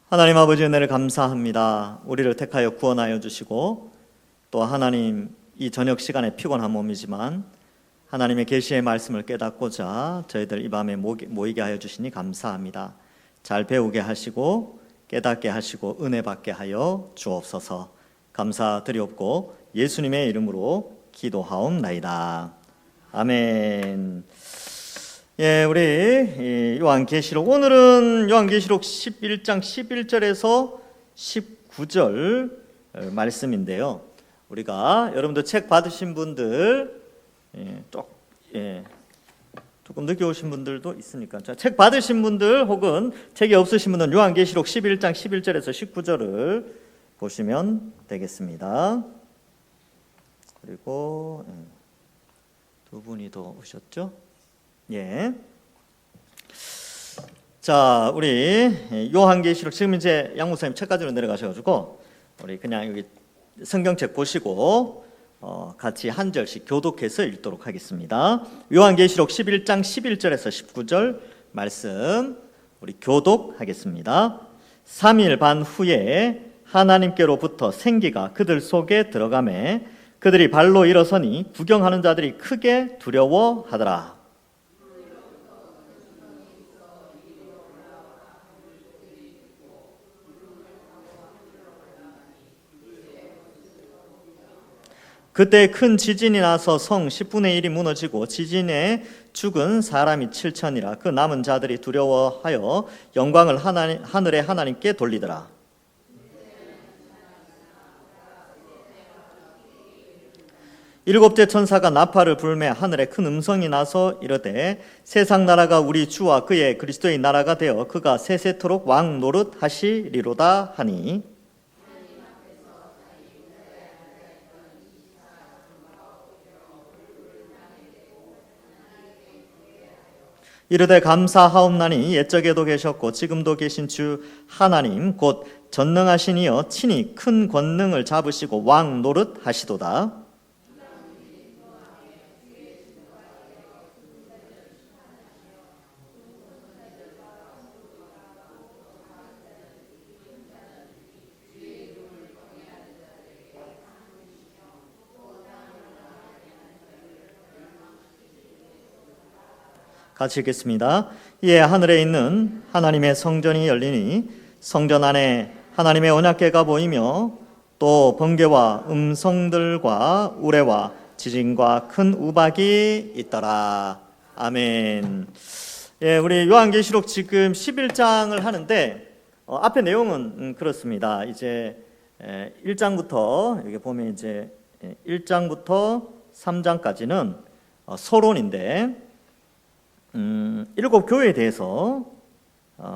하나님 아버지 은혜를 감사합니다. 우리를 택하여 구원하여 주시고 또 하나님 이 저녁 시간에 피곤한 몸이지만 하나님의 계시의 말씀을 깨닫고자 저희들 이 밤에 모이게 하여 주시니 감사합니다. 잘 배우게 하시고 깨닫게 하시고 은혜 받게 하여 주옵소서. 감사드리옵고 예수님의 이름으로 기도하옵나이다. 아멘. 예, 우리 요한계시록, 오늘은 요한계시록 11장 11절에서 19절 말씀인데요. 우리가 여러분들 책 받으신 분들 조금 늦게 오신 분들도 있으니까 책 받으신 분들 혹은 책이 없으신 분은 요한계시록 11장 11절에서 19절을 보시면 되겠습니다. 그리고 두 분이 더 오셨죠? 예. 자, 우리 요한계시록 지금 이제 양 목사님 책가지로 내려가셔가지고 우리 그냥 여기 성경책 보시고 같이 한 절씩 교독해서 읽도록 하겠습니다. 요한계시록 11장 11절에서 19절 말씀 우리 교독하겠습니다. 3일 반 후에 하나님께로부터 생기가 그들 속에 들어가매 그들이 발로 일어서니 구경하는 자들이 크게 두려워하더라. 그때 큰 지진이 나서 성 10분의 1이 무너지고 지진에 죽은 사람이 7천이라. 그 남은 자들이 두려워하여 영광을 하늘의 하나님께 돌리더라. 일곱째 천사가 나팔을 불매 하늘에 큰 음성이 나서 이르되 세상 나라가 우리 주와 그의 그리스도의 나라가 되어 그가 세세토록 왕 노릇 하시리로다 하니, 이르되 감사하옵나니 옛적에도 계셨고 지금도 계신 주 하나님 곧 전능하신 이여 친히 큰 권능을 잡으시고 왕 노릇 하시도다. 같이 읽겠습니다. 이에 하늘에 있는 하나님의 성전이 열리니 성전 안에 하나님의 언약궤가 보이며 또 번개와 음성들과 우레와 지진과 큰 우박이 있더라. 아멘. 예, 우리 요한계시록 지금 11장을 하는데 앞에 내용은 그렇습니다. 이제 1장부터 여기 보면 이제 1장부터 3장까지는 서론인데 일곱 교회에 대해서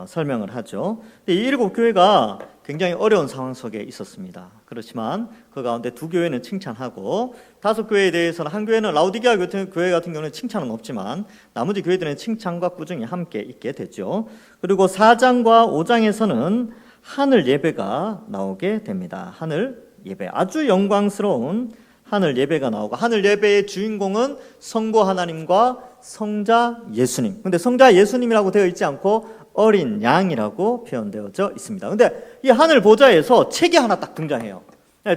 설명을 하죠. 근데 이 일곱 교회가 굉장히 어려운 상황 속에 있었습니다. 그렇지만 그 가운데 두 교회는 칭찬하고 다섯 교회에 대해서는 한 교회는 라우디게아 교회 같은 경우는 칭찬은 없지만 나머지 교회들은 칭찬과 꾸중이 함께 있게 됐죠. 그리고 4장과 5장에서는 하늘 예배가 나오게 됩니다. 하늘 예배, 아주 영광스러운 하늘 예배가 나오고 하늘 예배의 주인공은 성부 하나님과 성자 예수님. 근데 성자 예수님이라고 되어 있지 않고 어린 양이라고 표현되어져 있습니다. 근데 이 하늘 보좌에서 책이 하나 딱 등장해요.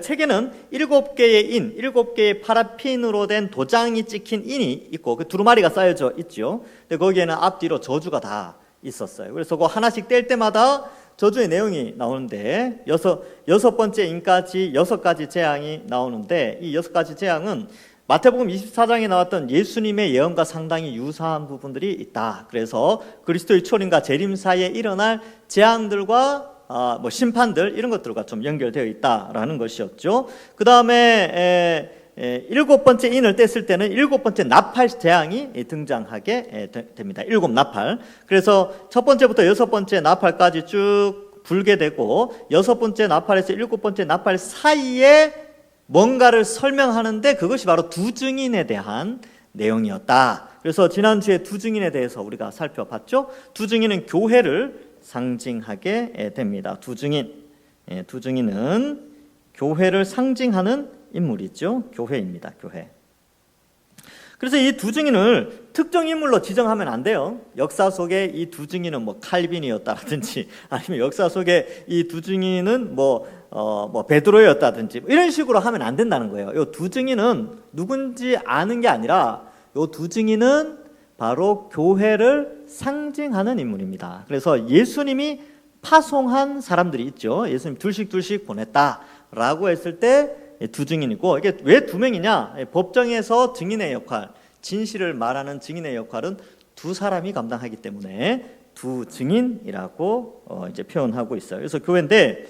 책에는 7개의 인, 7개의 파라핀으로 된 도장이 찍힌 인이 있고 그 두루마리가 쌓여져 있죠. 근데 거기에는 앞뒤로 저주가 다 있었어요. 그래서 그거 하나씩 뗄 때마다 저주의 내용이 나오는데 여섯 번째 인까지 6가지 재앙이 나오는데 이 6가지 재앙은 마태복음 24장에 나왔던 예수님의 예언과 상당히 유사한 부분들이 있다. 그래서 그리스도의 초림과 재림 사이에 일어날 재앙들과 심판들 이런 것들과 좀 연결되어 있다라는 것이었죠. 그 다음에 7번째 인을 뗐을 때는 7번째 나팔 재앙이 등장하게 됩니다. 7 나팔. 그래서 첫 번째부터 6번째 나팔까지 쭉 불게 되고 6번째 나팔에서 7번째 나팔 사이에 뭔가를 설명하는데 그것이 바로 두 증인에 대한 내용이었다. 그래서 지난주에 두 증인에 대해서 우리가 살펴봤죠. 두 증인은 교회를 상징하게 됩니다. 두 증인은 교회를 상징하는 인물이죠. 교회입니다. 교회. 그래서 이 두 증인을 특정 인물로 지정하면 안 돼요. 역사 속에 이 두 증인은 뭐 칼빈이었다든지 아니면 역사 속에 이 두 증인은 뭐 베드로였다든지 이런 식으로 하면 안 된다는 거예요. 이 두 증인은 누군지 아는 게 아니라 이 두 증인은 바로 교회를 상징하는 인물입니다. 그래서 예수님이 파송한 사람들이 있죠. 예수님 둘씩 보냈다라고 했을 때 두 증인이고, 이게 왜 두 명이냐? 법정에서 증인의 역할, 진실을 말하는 증인의 역할은 두 사람이 감당하기 때문에 두 증인이라고 이제 표현하고 있어요. 그래서 교회인데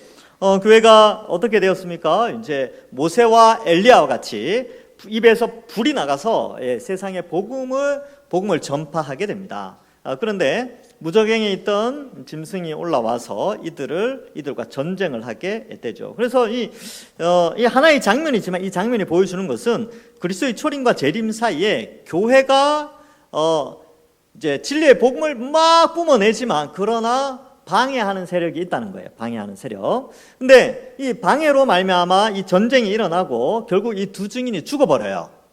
교회가 어떻게 되었습니까? 이제 모세와 엘리야와 같이 입에서 불이 나가서 세상에 복음을 전파하게 됩니다. 그런데 무저갱에 있던 짐승이 올라와서 이들과 전쟁을 하게 되죠. 그래서 이 하나의 장면이지만 이 장면이 보여주는 것은 그리스도의 초림과 재림 사이에 교회가 이제 진리의 복음을 막 뿜어내지만 그러나 방해하는 세력이 있다는 거예요. 방해하는 세력. 근데 이 방해로 말미암아 이 전쟁이 일어나고 결국 이 두 증인이 죽어버려요.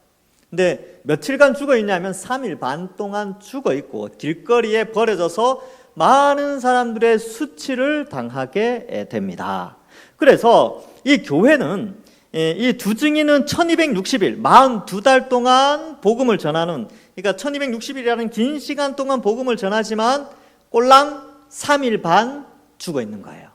근데 며칠간 죽어 있냐면 3일 반 동안 죽어 있고 길거리에 버려져서 많은 사람들의 수치를 당하게 됩니다. 그래서 이 교회는 이 두 증인은 1260일 42달 동안 복음을 전하는, 그러니까 1260일이라는 긴 시간 동안 복음을 전하지만 꼴랑 3일 반 죽어 있는 거예요.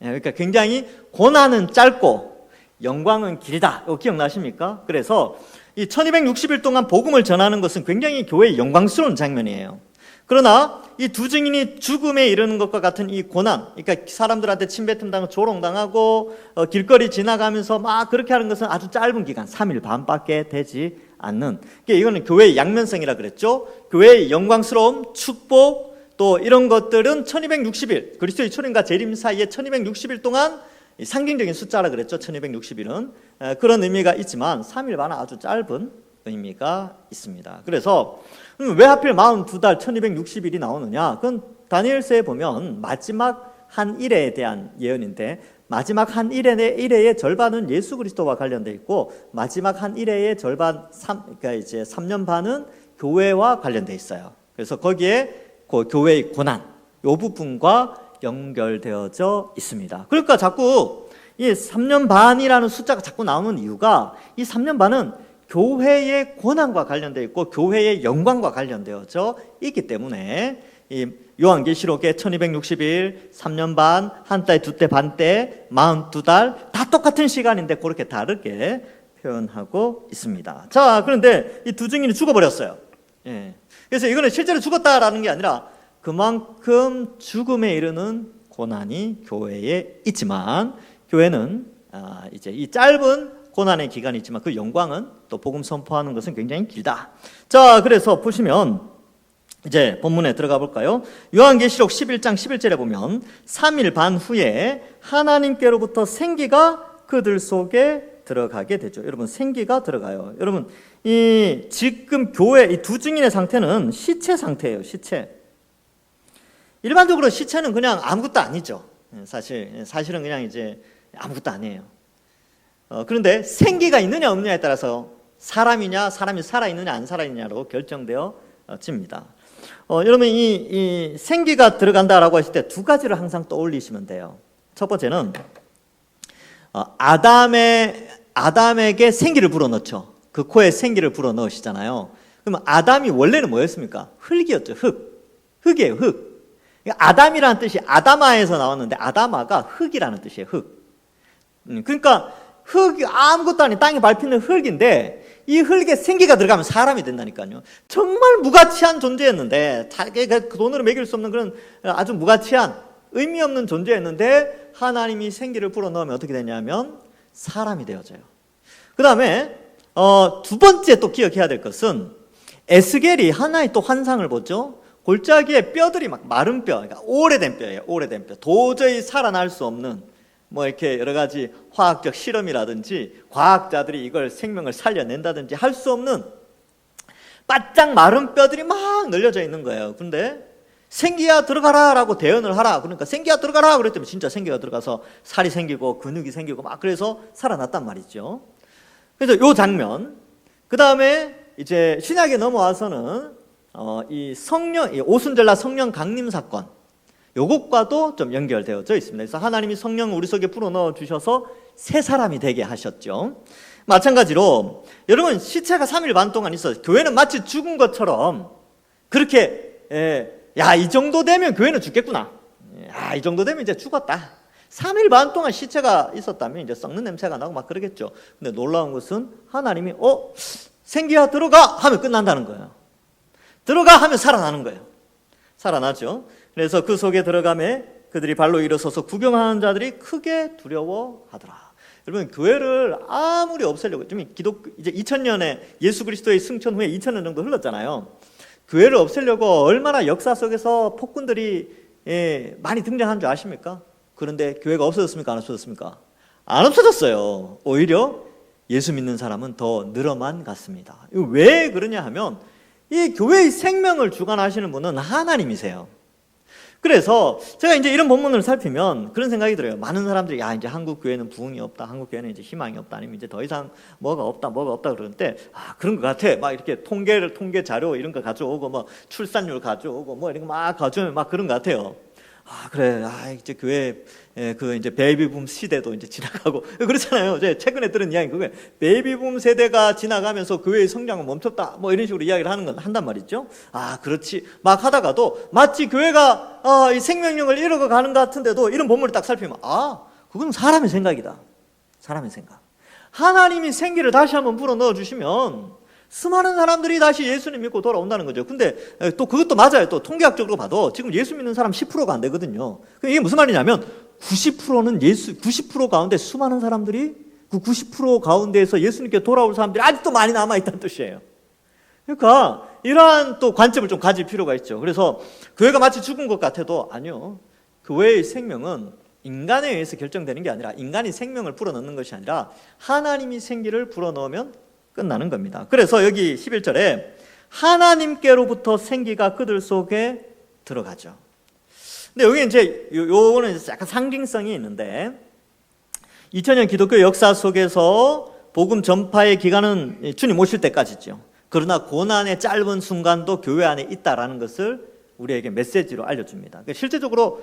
그러니까 굉장히 고난은 짧고 영광은 길다. 이거 기억나십니까? 그래서 이 1260일 동안 복음을 전하는 것은 굉장히 교회의 영광스러운 장면이에요. 그러나 이 두 증인이 죽음에 이르는 것과 같은 이 고난, 그러니까 사람들한테 침뱉음당하고 조롱당하고 길거리 지나가면서 막 그렇게 하는 것은 아주 짧은 기간, 3일 반밖에 되지 않는, 그러니까 이거는 교회의 양면성이라 그랬죠. 교회의 영광스러움, 축복, 또 이런 것들은 1260일, 그리스도의 초림과 재림 사이에 1260일 동안 상징적인 숫자라 그랬죠. 1260일은 그런 의미가 있지만 3일 반은 아주 짧은 의미가 있습니다. 그래서 왜 하필 42달 1260일이 나오느냐? 그건 다니엘서에 보면 마지막 한 일에 대한 예언인데, 마지막 한 일의 절반은 예수 그리스도와 관련되어 있고 마지막 한 일의 절반, 그러니까 이제 3년 반은 교회와 관련되어 있어요. 그래서 거기에 그 교회의 고난, 이 부분과 연결되어져 있습니다. 그러니까 자꾸 이 3년 반이라는 숫자가 자꾸 나오는 이유가 이 3년 반은 교회의 고난과 관련되어 있고 교회의 영광과 관련되어져 있기 때문에 이 요한계시록의 1260일, 3년 반, 한 달, 두 달, 반 때, 42달 다 똑같은 시간인데 그렇게 다르게 표현하고 있습니다. 자, 그런데 이 두 증인이 죽어버렸어요. 그래서 이거는 실제로 죽었다라는 게 아니라 그만큼 죽음에 이르는 고난이 교회에 있지만, 교회는 이제 이 짧은 고난의 기간이 있지만 그 영광은 또 복음 선포하는 것은 굉장히 길다. 자, 그래서 보시면 이제 본문에 들어가 볼까요? 요한계시록 11장 11절에 보면 3일 반 후에 하나님께로부터 생기가 그들 속에 들어가게 되죠. 여러분, 생기가 들어가요. 여러분, 이 지금 교회 이 두 증인의 상태는 시체 상태예요. 시체. 일반적으로 시체는 그냥 아무것도 아니죠. 사실은 그냥 이제 아무것도 아니에요. 그런데 생기가 있느냐 없느냐에 따라서 사람이 살아있느냐 안 살아있느냐로 결정되어집니다. 여러분, 이 생기가 들어간다라고 했을 때 두 가지를 항상 떠올리시면 돼요. 첫 번째는 아담에게 생기를 불어넣죠. 그 코에 생기를 불어넣으시잖아요. 그러면 아담이 원래는 뭐였습니까? 흙이었죠. 흙이에요. 흙. 아담이라는 뜻이 아다마에서 나왔는데 아다마가 흙이라는 뜻이에요. 흙. 그러니까 흙이 아무것도 아닌 땅에 밟히는 흙인데 이 흙에 생기가 들어가면 사람이 된다니까요. 정말 무가치한 존재였는데, 자기가 돈으로 매길 수 없는 그런 아주 무가치한 의미 없는 존재였는데 하나님이 생기를 불어넣으면 어떻게 되냐면 사람이 되어져요. 그 다음에 두 번째 또 기억해야 될 것은 에스겔이 하나의 또 환상을 보죠. 골짜기에 뼈들이 막 마른 뼈, 그러니까 오래된 뼈예요. 오래된 뼈. 도저히 살아날 수 없는 뭐 이렇게 여러 가지 화학적 실험이라든지 과학자들이 이걸 생명을 살려낸다든지 할 수 없는 바짝 마른 뼈들이 막 늘려져 있는 거예요. 그런데 생기야 들어가라라고 대언을 하라. 그러니까 생기야 들어가라 그랬더니 진짜 생기가 들어가서 살이 생기고 근육이 생기고 막 그래서 살아났단 말이죠. 그래서 요 장면, 그 다음에 이제 신약에 넘어와서는 이 성령, 이 오순절날 성령 강림 사건, 요것과도 좀 연결되어져 있습니다. 그래서 하나님이 성령을 우리 속에 불어넣어 주셔서 새 사람이 되게 하셨죠. 마찬가지로 여러분, 시체가 3일 반 동안 있어요. 교회는 마치 죽은 것처럼 그렇게 야, 이 정도 되면 교회는 죽겠구나, 이 정도 되면 이제 죽었다, 3일 반 동안 시체가 있었다면 이제 썩는 냄새가 나고 막 그러겠죠. 근데 놀라운 것은 하나님이 생기야 들어가 하면 끝난다는 거예요. 들어가 하면 살아나는 거예요. 살아나죠. 그래서 그 속에 들어가매 그들이 발로 일어서서 구경하는 자들이 크게 두려워하더라. 여러분, 교회를 아무리 없애려고, 좀 이제 2000년에 예수 그리스도의 승천 후에 2000년 정도 흘렀잖아요. 교회를 없애려고 얼마나 역사 속에서 폭군들이 많이 등장한 줄 아십니까? 그런데 교회가 없어졌습니까? 안 없어졌습니까? 안 없어졌어요. 오히려 예수 믿는 사람은 더 늘어만 갔습니다. 왜 그러냐 하면 이 교회의 생명을 주관하시는 분은 하나님이세요. 그래서 제가 이제 이런 본문을 살피면 그런 생각이 들어요. 많은 사람들이 이제 한국 교회는 부흥이 없다, 한국 교회는 이제 희망이 없다, 아니면 이제 더 이상 뭐가 없다 그러는데, 그런 것 같아. 막 이렇게 통계 자료 이런 거 가져오고, 뭐 출산율 가져오고, 뭐 이런 거 막 가져오면 막 그런 것 같아요. 그래, 이제 교회 그 이제 베이비붐 시대도 이제 지나가고 그렇잖아요. 제가 최근에 들은 이야기 그거예요. 베이비붐 세대가 지나가면서 교회의 성장은 멈췄다, 뭐 이런 식으로 이야기를 한단 말이죠. 그렇지. 막 하다가도 마치 교회가 이 생명력을 잃어가 가는 것 같은데도 이런 본문을 딱 살피면 그건 사람의 생각이다. 사람의 생각. 하나님이 생기를 다시 한번 불어 넣어 주시면 수많은 사람들이 다시 예수님 믿고 돌아온다는 거죠. 근데 또 그것도 맞아요. 또 통계학적으로 봐도 지금 예수 믿는 사람 10%가 안 되거든요. 이게 무슨 말이냐면 90%는 90% 가운데 수많은 사람들이 그 90% 가운데에서 예수님께 돌아올 사람들이 아직도 많이 남아있다는 뜻이에요. 그러니까 이러한 또 관점을 좀 가질 필요가 있죠. 그래서 교회가 마치 죽은 것 같아도 아니요. 교회의 생명은 인간에 의해서 결정되는 게 아니라, 인간이 생명을 불어넣는 것이 아니라 하나님이 생기를 불어넣으면 끝나는 겁니다. 그래서 여기 11절에 하나님께로부터 생기가 그들 속에 들어가죠. 근데 여기 이제 요거는 약간 상징성이 있는데, 2000년 기독교 역사 속에서 복음 전파의 기간은 주님 오실 때까지죠. 그러나 고난의 짧은 순간도 교회 안에 있다라는 것을 우리에게 메시지로 알려줍니다. 실제적으로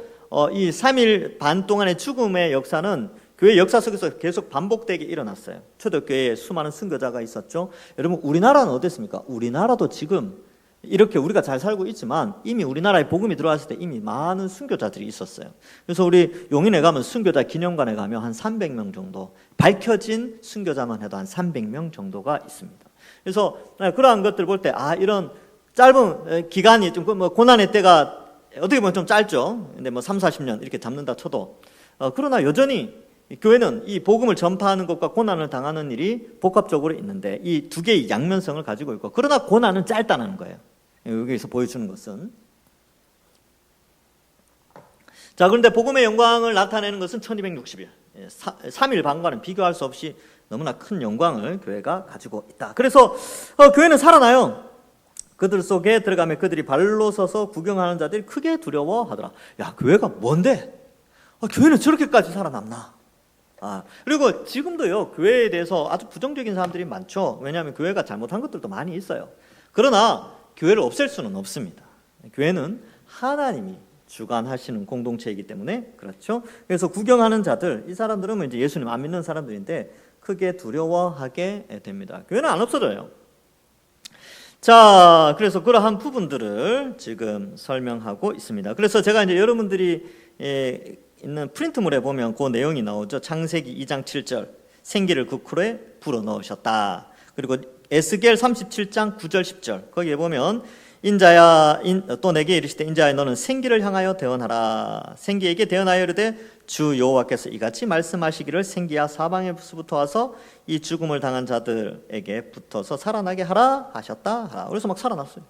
이 3일 반 동안의 죽음의 역사는 교회 역사 속에서 계속 반복되게 일어났어요. 초대교회에 수많은 순교자가 있었죠. 여러분, 우리나라는 어땠습니까? 우리나라도 지금 이렇게 우리가 잘 살고 있지만 이미 우리나라에 복음이 들어왔을 때 이미 많은 순교자들이 있었어요. 그래서 우리 용인에 가면 순교자 기념관에 가면 한 300명 정도, 밝혀진 순교자만 해도 한 300명 정도가 있습니다. 그래서 그러한 것들 볼 때 이런 짧은 기간이 좀 고난의 때가 어떻게 보면 좀 짧죠. 근데 3, 40년 이렇게 잡는다 쳐도 그러나 여전히 교회는 이 복음을 전파하는 것과 고난을 당하는 일이 복합적으로 있는데 이 두 개의 양면성을 가지고 있고, 그러나 고난은 짧다는 거예요. 여기서 보여주는 것은. 자, 그런데 복음의 영광을 나타내는 것은 1260일 3일 반과는 비교할 수 없이 너무나 큰 영광을 교회가 가지고 있다. 그래서 교회는 살아나요. 그들 속에 들어가며 그들이 발로 서서 구경하는 자들이 크게 두려워하더라. 교회가 뭔데? 교회는 저렇게까지 살아남나? 그리고 지금도요, 교회에 대해서 아주 부정적인 사람들이 많죠. 왜냐하면 교회가 잘못한 것들도 많이 있어요. 그러나 교회를 없앨 수는 없습니다. 교회는 하나님이 주관하시는 공동체이기 때문에 그렇죠. 그래서 구경하는 자들, 이 사람들은 이제 예수님 안 믿는 사람들인데 크게 두려워하게 됩니다. 교회는 안 없어져요. 자, 그래서 그러한 부분들을 지금 설명하고 있습니다. 그래서 제가 이제 여러분들이 있는 프린트물에 보면 그 내용이 나오죠. 창세기 2장 7절, 생기를 그 쿨에 불어넣으셨다. 그리고 에스겔 37장 9절 10절, 거기에 보면 인자야 또 내게 이르시되 인자야 너는 생기를 향하여 대언하라. 생기에게 대언하여 이르되 주 여호와께서 이같이 말씀하시기를 생기야 사방에서부터 와서 이 죽음을 당한 자들에게 붙어서 살아나게 하라 하셨다 하라. 그래서 막 살아났어요.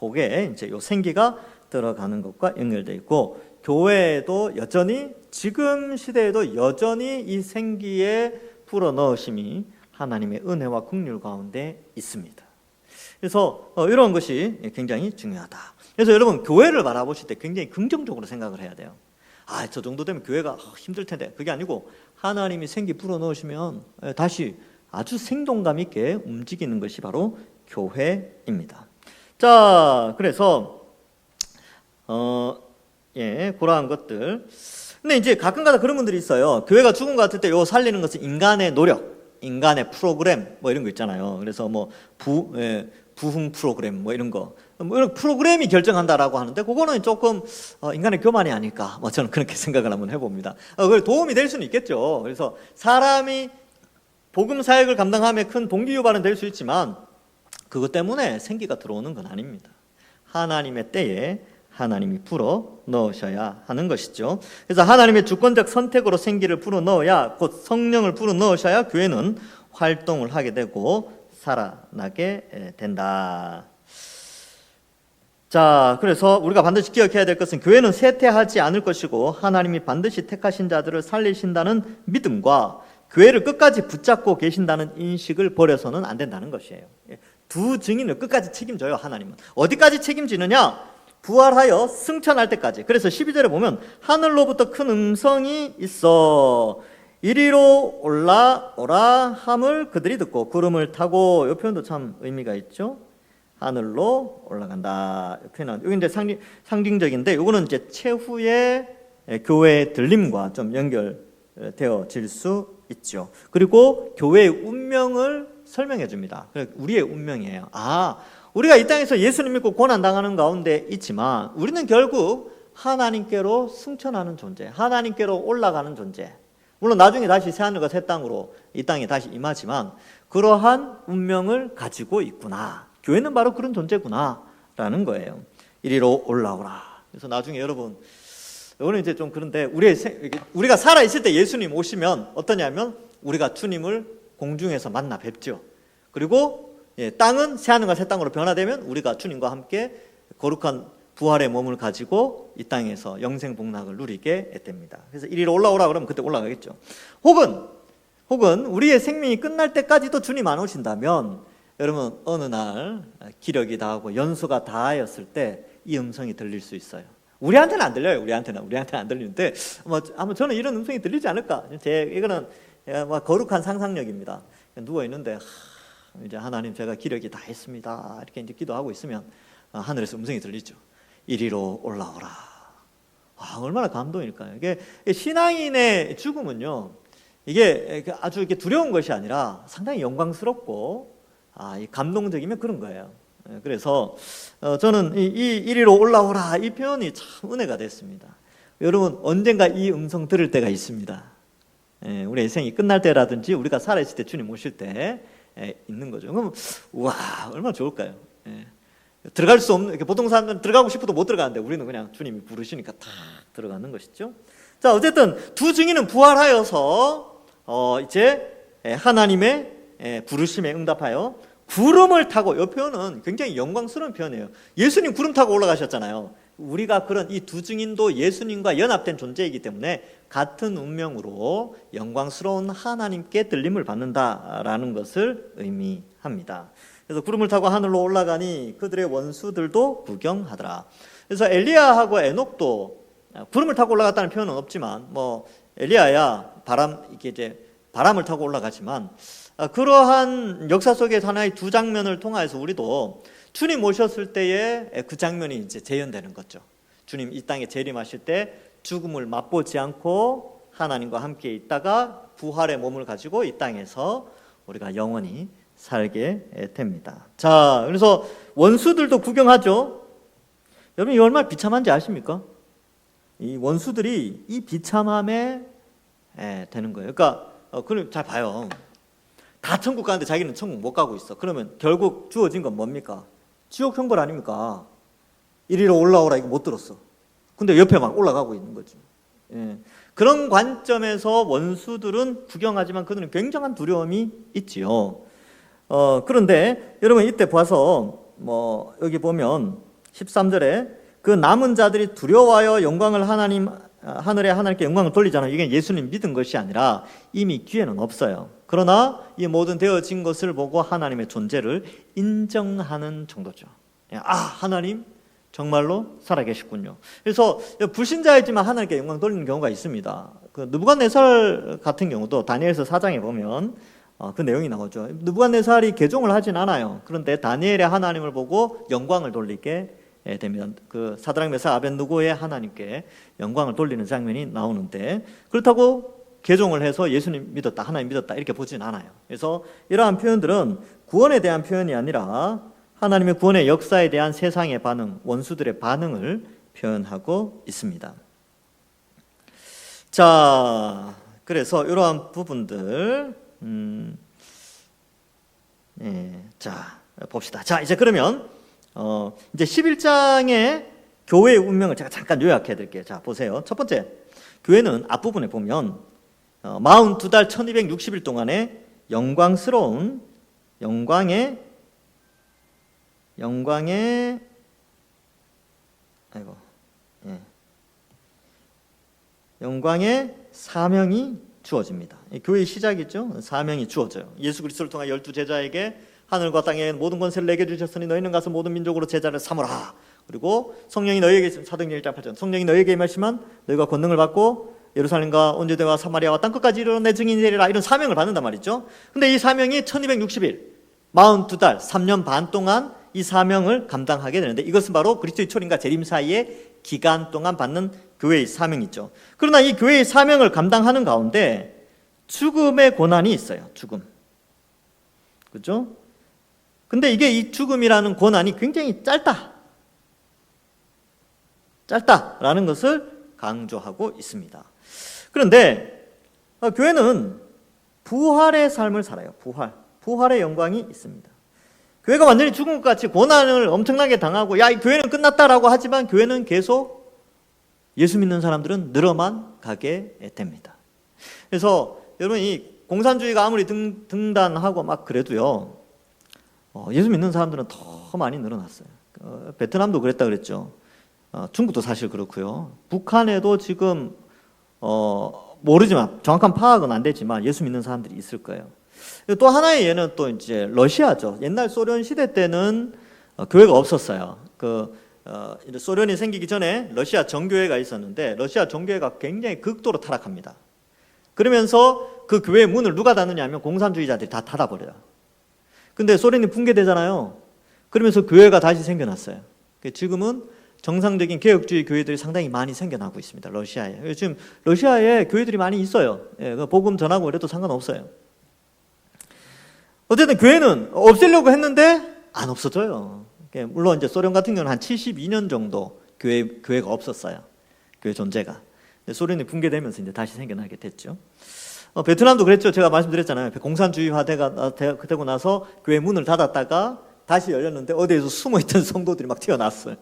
그게 이제 요 생기가 들어가는 것과 연결되어 있고, 교회에도 여전히 지금 시대에도 여전히 이 생기에 불어넣으심이 하나님의 은혜와 긍휼 가운데 있습니다. 그래서 이런 것이 굉장히 중요하다. 그래서 여러분, 교회를 바라보실 때 굉장히 긍정적으로 생각을 해야 돼요. 저 정도 되면 교회가 힘들 텐데, 그게 아니고 하나님이 생기 불어넣으시면 다시 아주 생동감 있게 움직이는 것이 바로 교회입니다. 자, 그래서 그러한 것들. 근데 이제 가끔가다 그런 분들이 있어요. 교회가 죽은 것 같을 때 요 살리는 것은 인간의 노력, 인간의 프로그램 뭐 이런 거 있잖아요. 그래서 뭐 부흥 프로그램 뭐 이런 거, 뭐 이런 프로그램이 결정한다라고 하는데 그거는 조금 인간의 교만이 아닐까. 뭐 저는 그렇게 생각을 한번 해봅니다. 그걸 도움이 될 수는 있겠죠. 그래서 사람이 복음 사역을 감당함에 큰 동기 유발은 될 수 있지만 그것 때문에 생기가 들어오는 건 아닙니다. 하나님의 때에 하나님이 불어 넣으셔야 하는 것이죠. 그래서 하나님의 주권적 선택으로 생기를 불어 넣어야, 곧 성령을 불어 넣으셔야 교회는 활동을 하게 되고 살아나게 된다. 자, 그래서 우리가 반드시 기억해야 될 것은 교회는 쇠퇴하지 않을 것이고 하나님이 반드시 택하신 자들을 살리신다는 믿음과 교회를 끝까지 붙잡고 계신다는 인식을 버려서는 안 된다는 것이에요. 두 증인을 끝까지 책임져요. 하나님은 어디까지 책임지느냐? 부활하여 승천할 때까지. 그래서 12절에 보면 하늘로부터 큰 음성이 있어 이리로 올라오라 함을 그들이 듣고 구름을 타고, 이 표현도 참 의미가 있죠. 하늘로 올라간다. 이 표현은 여기 이제 상징적인데, 이거는 이제 최후의 교회의 들림과 좀 연결되어질 수 있죠. 그리고 교회의 운명을 설명해 줍니다. 우리의 운명이에요. 우리가 이 땅에서 예수님 믿고 고난당하는 가운데 있지만 우리는 결국 하나님께로 승천하는 존재, 하나님께로 올라가는 존재. 물론 나중에 다시 새하늘과 새 땅으로 이 땅에 다시 임하지만 그러한 운명을 가지고 있구나. 교회는 바로 그런 존재구나 라는 거예요. 이리로 올라오라. 그래서 나중에 여러분, 이거는 이제 좀 그런데 우리가 살아있을 때 예수님 오시면 어떠냐면 우리가 주님을 공중에서 만나 뵙죠. 그리고 땅은 새하늘과 새 땅으로 변화되면 우리가 주님과 함께 거룩한 부활의 몸을 가지고 이 땅에서 영생 복락을 누리게 됩니다. 그래서 이리로 올라오라 그러면 그때 올라가겠죠. 혹은 우리의 생명이 끝날 때까지도 주님 안 오신다면 여러분, 어느 날 기력이 다하고 연수가 다하였을 때 이 음성이 들릴 수 있어요. 우리한테는 안 들려요. 우리한테는 안 들리는데 아마 저는 이런 음성이 들리지 않을까. 이거는 거룩한 상상력입니다. 누워 있는데 이제 하나님, 제가 기력이 다 했습니다. 이렇게 이제 기도하고 있으면 하늘에서 음성이 들리죠. 이리로 올라오라. 얼마나 감동일까요? 이게 신앙인의 죽음은요, 이게 아주 이렇게 두려운 것이 아니라 상당히 영광스럽고 감동적이면 그런 거예요. 그래서 저는 이리로 올라오라 이 표현이 참 은혜가 됐습니다. 여러분, 언젠가 이 음성 들을 때가 있습니다. 우리 인생이 끝날 때라든지 우리가 살아있을 때 주님 오실 때 있는 거죠. 그럼 우와, 얼마나 좋을까요? 들어갈 수 없는, 보통 사람들은 들어가고 싶어도 못 들어가는데 우리는 그냥 주님이 부르시니까 탁 들어가는 것이죠. 자, 어쨌든 두 증인은 부활하여서 이제 하나님의 부르심에 응답하여 구름을 타고, 이 표현은 굉장히 영광스러운 표현이에요. 예수님 구름 타고 올라가셨잖아요. 우리가 그런 이 두 증인도 예수님과 연합된 존재이기 때문에 같은 운명으로 영광스러운 하나님께 들림을 받는다라는 것을 의미합니다. 그래서 구름을 타고 하늘로 올라가니 그들의 원수들도 구경하더라. 그래서 엘리야하고 에녹도 구름을 타고 올라갔다는 표현은 없지만, 엘리야야 바람을 타고 올라가지만, 그러한 역사 속의 하나의 두 장면을 통해서 우리도 주님 오셨을 때에 그 장면이 이제 재현되는 거죠. 주님 이 땅에 재림하실 때 죽음을 맛보지 않고 하나님과 함께 있다가 부활의 몸을 가지고 이 땅에서 우리가 영원히 살게 됩니다. 자, 그래서 원수들도 구경하죠. 여러분, 이 얼마나 비참한지 아십니까? 이 원수들이 이 비참함에 되는 거예요. 그러니까 그럼 잘 봐요. 다 천국 가는데 자기는 천국 못 가고 있어. 그러면 결국 주어진 건 뭡니까? 지옥 형벌 아닙니까? 이리로 올라오라 이거 못 들었어. 근데 옆에 막 올라가고 있는 거죠. 그런 관점에서 원수들은 구경하지만 그들은 굉장한 두려움이 있지요. 그런데 여러분, 이때 봐서 여기 보면 13절에 그 남은 자들이 두려워하여 영광을 하늘에 하나님께 영광을 돌리잖아요. 이게 예수님 믿은 것이 아니라 이미 기회는 없어요. 그러나 이 모든 되어진 것을 보고 하나님의 존재를 인정하는 정도죠. 하나님 정말로 살아계시군요. 그래서 불신자이지만 하나님께 영광 돌리는 경우가 있습니다. 그 느부갓네살 같은 경우도 다니엘서 4장에 보면 그 내용이 나오죠. 느부갓네살이 개종을 하진 않아요. 그런데 다니엘의 하나님을 보고 영광을 돌리게 되면 그 사드락 메삭 아벳느고의 하나님께 영광을 돌리는 장면이 나오는데, 그렇다고 개종을 해서 예수님 믿었다, 하나님 믿었다 이렇게 보진 않아요. 그래서 이러한 표현들은 구원에 대한 표현이 아니라 하나님의 구원의 역사에 대한 세상의 반응, 원수들의 반응을 표현하고 있습니다. 자, 그래서 이러한 부분들 자, 봅시다. 자, 이제 그러면 이제 11장의 교회의 운명을 제가 잠깐 요약해 드릴게요. 자, 보세요. 첫 번째, 교회는 앞부분에 보면 42달 1260일 동안에 영광스러운 영광의 사명이 주어집니다. 교회의 시작이죠. 사명이 주어져요. 예수 그리스도를 통해 12제자에게 하늘과 땅에 모든 권세를 내게 주셨으니 너희는 가서 모든 민족으로 제자를 삼으라. 그리고 성령이 너희에게 있으면 사도행전 1장 8절 성령이 너희에게 임하시면 너희가 권능을 받고 예루살렘과 온 유대와 사마리아와 땅끝까지 이르러 내 증인이 되리라. 이런 사명을 받는단 말이죠. 근데 이 사명이 1260일 42달 3년 반 동안 이 사명을 감당하게 되는데, 이것은 바로 그리스도의 초림과 재림 사이의 기간 동안 받는 교회의 사명이죠. 그러나 이 교회의 사명을 감당하는 가운데 죽음의 고난이 있어요. 죽음. 그렇죠? 근데 이게 이 죽음이라는 고난이 굉장히 짧다라는 것을 강조하고 있습니다. 그런데 교회는 부활의 삶을 살아요. 부활의 영광이 있습니다. 교회가 완전히 죽은 것 같이 고난을 엄청나게 당하고 야, 이 교회는 끝났다라고 하지만 교회는 계속 예수 믿는 사람들은 늘어만 가게 됩니다. 그래서 여러분, 이 공산주의가 아무리 등단하고 막 그래도요, 예수 믿는 사람들은 더 많이 늘어났어요. 베트남도 그랬다 그랬죠. 중국도 사실 그렇고요. 북한에도 지금 모르지만, 정확한 파악은 안 되지만 예수 믿는 사람들이 있을 거예요. 또 하나의 예는 또 이제 러시아죠. 옛날 소련 시대 때는 교회가 없었어요. 소련이 생기기 전에 러시아 정교회가 있었는데 러시아 정교회가 굉장히 극도로 타락합니다. 그러면서 그 교회의 문을 누가 닫느냐 하면 공산주의자들이 다 닫아버려요. 근데 소련이 붕괴되잖아요. 그러면서 교회가 다시 생겨났어요. 지금은 정상적인 개혁주의 교회들이 상당히 많이 생겨나고 있습니다. 러시아에. 지금 러시아에 교회들이 많이 있어요. 복음 전하고 그래도 상관없어요. 어쨌든 교회는 없애려고 했는데 안 없어져요. 물론 이제 소련 같은 경우는 한 72년 정도 교회가 없었어요. 교회 존재가. 소련이 붕괴되면서 이제 다시 생겨나게 됐죠. 베트남도 그랬죠. 제가 말씀드렸잖아요. 공산주의화 되고 나서 교회 문을 닫았다가 다시 열렸는데 어디에서 숨어있던 성도들이 막 튀어나왔어요.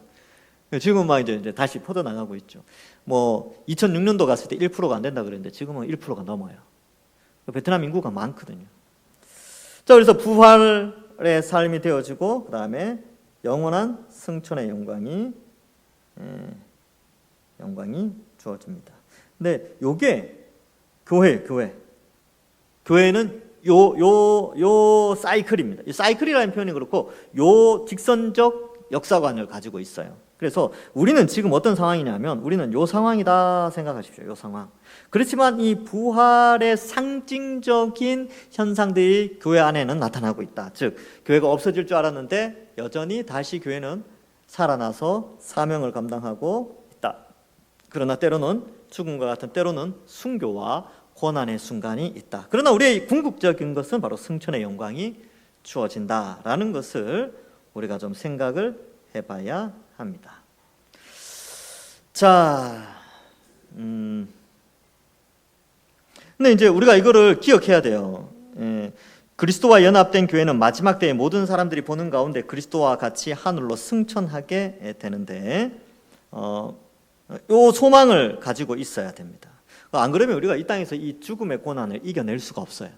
지금은 막 이제 다시 퍼져나가고 있죠. 2006년도 갔을 때 1%가 안 된다 그랬는데 지금은 1%가 넘어요. 베트남 인구가 많거든요. 자, 그래서 부활의 삶이 되어지고 그 다음에 영원한 승천의 영광이 주어집니다. 근데 요게 교회는 요 사이클입니다. 이 사이클이라는 표현이 그렇고 요 직선적 역사관을 가지고 있어요. 그래서 우리는 지금 어떤 상황이냐면 우리는 요 상황이다 생각하십시오. 요 상황. 그렇지만 이 부활의 상징적인 현상들이 교회 안에는 나타나고 있다. 즉 교회가 없어질 줄 알았는데 여전히 다시 교회는 살아나서 사명을 감당하고 있다. 그러나 때로는 죽음과 같은 때로는 순교와 고난의 순간이 있다. 그러나 우리의 궁극적인 것은 바로 승천의 영광이 주어진다라는 것을 우리가 좀 생각을 해봐야 합니다. 자, 근데 이제 우리가 이거를 기억해야 돼요. 그리스도와 연합된 교회는 마지막 때에 모든 사람들이 보는 가운데 그리스도와 같이 하늘로 승천하게 되는데, 요 소망을 가지고 있어야 됩니다. 안 그러면 우리가 이 땅에서 이 죽음의 고난을 이겨낼 수가 없어요.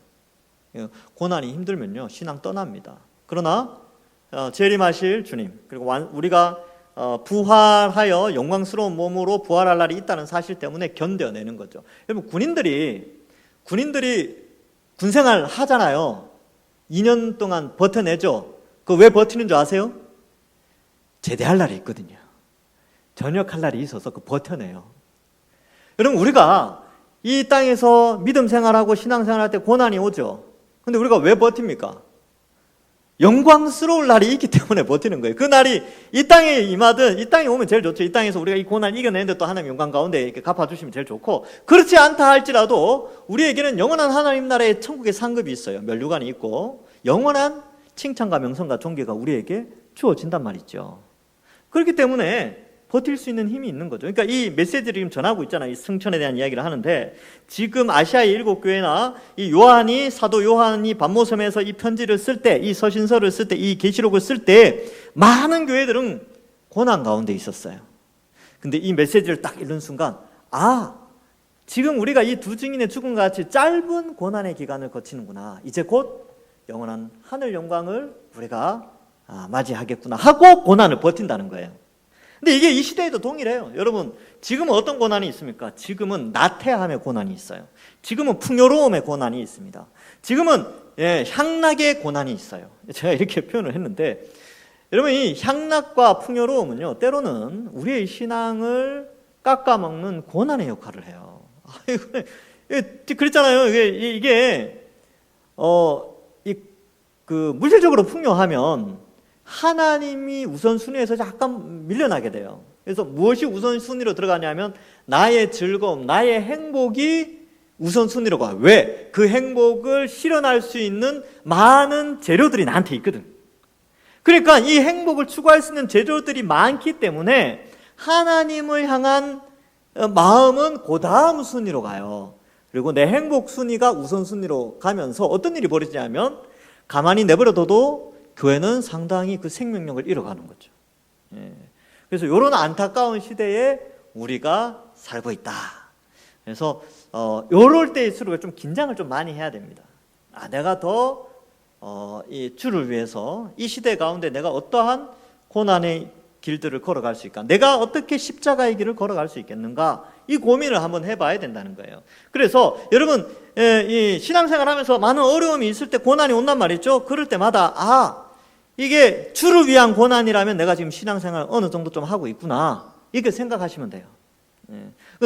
고난이 힘들면요 신앙 떠납니다. 그러나 재림하실 주님, 그리고 우리가 부활하여 영광스러운 몸으로 부활할 날이 있다는 사실 때문에 견뎌내는 거죠. 여러분, 군인들이 군생활 하잖아요. 2년 동안 버텨내죠. 그 왜 버티는 줄 아세요? 제대할 날이 있거든요. 전역할 날이 있어서 그 버텨내요. 여러분, 우리가 이 땅에서 믿음 생활하고 신앙 생활할 때 고난이 오죠. 근데 우리가 왜 버팁니까? 영광스러울 날이 있기 때문에 버티는 거예요. 그 날이 이 땅에 임하든, 이 땅에 오면 제일 좋죠. 이 땅에서 우리가 이 고난을 이겨내는데 또 하나님 영광 가운데 이렇게 갚아주시면 제일 좋고, 그렇지 않다 할지라도 우리에게는 영원한 하나님 나라의 천국의 상급이 있어요. 면류관이 있고 영원한 칭찬과 명성과 존귀가 우리에게 주어진단 말이죠. 그렇기 때문에 버틸 수 있는 힘이 있는 거죠. 그러니까 이 메시지를 지금 전하고 있잖아요. 이 승천에 대한 이야기를 하는데, 지금 아시아의 7교회나 이 요한이, 사도 요한이 반모섬에서 이 편지를 쓸 때, 이 서신서를 쓸 때, 이 계시록을 쓸 때 많은 교회들은 고난 가운데 있었어요. 근데 이 메시지를 딱 읽는 순간, 지금 우리가 이 두 증인의 죽음과 같이 짧은 고난의 기간을 거치는구나. 이제 곧 영원한 하늘 영광을 우리가 맞이하겠구나 하고 고난을 버틴다는 거예요. 근데 이게 이 시대에도 동일해요. 여러분, 지금은 어떤 고난이 있습니까? 지금은 나태함의 고난이 있어요. 지금은 풍요로움의 고난이 있습니다. 지금은 향락의 고난이 있어요. 제가 이렇게 표현을 했는데, 여러분, 이 향락과 풍요로움은요, 때로는 우리의 신앙을 깎아먹는 고난의 역할을 해요. 그랬잖아요. 물질적으로 풍요하면 하나님이 우선순위에서 약간 밀려나게 돼요. 그래서 무엇이 우선순위로 들어가냐면 나의 즐거움, 나의 행복이 우선순위로 가요. 왜? 그 행복을 실현할 수 있는 많은 재료들이 나한테 있거든. 그러니까 이 행복을 추구할 수 있는 재료들이 많기 때문에 하나님을 향한 마음은 그 다음 순위로 가요. 그리고 내 행복 순위가 우선순위로 가면서 어떤 일이 벌어지냐면, 가만히 내버려둬도 교회는 상당히 그 생명력을 잃어가는 거죠. 그래서 이런 안타까운 시대에 우리가 살고 있다. 그래서 이럴 때일수록 좀 긴장을 좀 많이 해야 됩니다. 내가 더 이 주를 위해서 이 시대 가운데 내가 어떠한 고난의 길들을 걸어갈 수 있을까? 내가 어떻게 십자가의 길을 걸어갈 수 있겠는가? 이 고민을 한번 해봐야 된다는 거예요. 그래서 여러분, 이 신앙생활하면서 많은 어려움이 있을 때 고난이 온단 말이죠. 그럴 때마다 이게 주를 위한 고난이라면 내가 지금 신앙생활 어느 정도 좀 하고 있구나, 이렇게 생각하시면 돼요.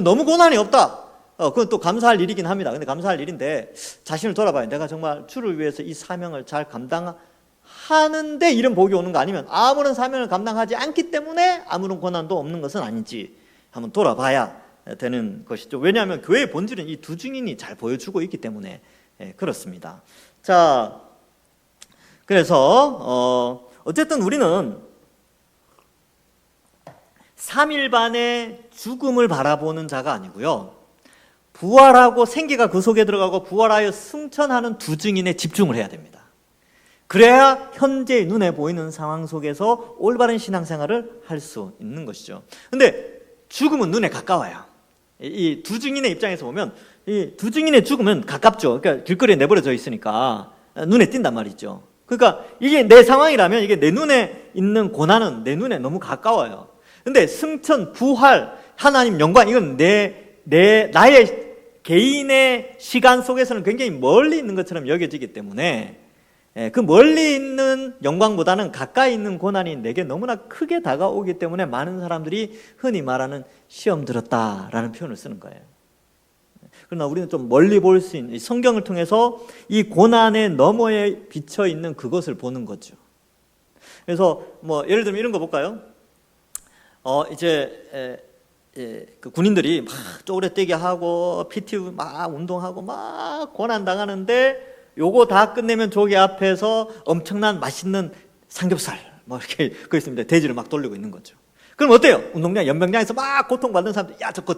너무 고난이 없다, 그건 또 감사할 일이긴 합니다. 근데 감사할 일인데 자신을 돌아봐요. 내가 정말 주를 위해서 이 사명을 잘 감당하는데 이런 복이 오는 거 아니면 아무런 사명을 감당하지 않기 때문에 아무런 고난도 없는 것은 아닌지 한번 돌아봐야 되는 것이죠. 왜냐하면 교회의 본질은 이 두 증인이 잘 보여주고 있기 때문에 그렇습니다. 자, 그래서 어쨌든 우리는 3일반의 죽음을 바라보는 자가 아니고요, 부활하고 생기가 그 속에 들어가고 부활하여 승천하는 두 증인에 집중을 해야 됩니다. 그래야 현재 눈에 보이는 상황 속에서 올바른 신앙생활을 할 수 있는 것이죠. 근데 죽음은 눈에 가까워요. 이 두 증인의 입장에서 보면 이 두 증인의 죽음은 가깝죠. 그러니까 길거리에 내버려져 있으니까 눈에 띈단 말이죠. 그러니까 이게 내 상황이라면 이게 내 눈에 있는 고난은 내 눈에 너무 가까워요. 근데 승천, 부활, 하나님 영광, 이건 나의 개인의 시간 속에서는 굉장히 멀리 있는 것처럼 여겨지기 때문에 그 멀리 있는 영광보다는 가까이 있는 고난이 내게 너무나 크게 다가오기 때문에 많은 사람들이 흔히 말하는 시험 들었다라는 표현을 쓰는 거예요. 그러나 우리는 좀 멀리 볼 수 있는, 성경을 통해서 이 고난의 너머에 비쳐 있는 그것을 보는 거죠. 그래서 예를 들면 이런 거 볼까요? 그 군인들이 막 쪼그레뛰기 하고 PT 막 운동하고 막 고난 당하는데, 요거 다 끝내면 저기 앞에서 엄청난 맛있는 삼겹살 이렇게 그 있습니다. 돼지를 막 돌리고 있는 거죠. 그럼 어때요? 운동장 연병장에서 막 고통받는 사람들, 저거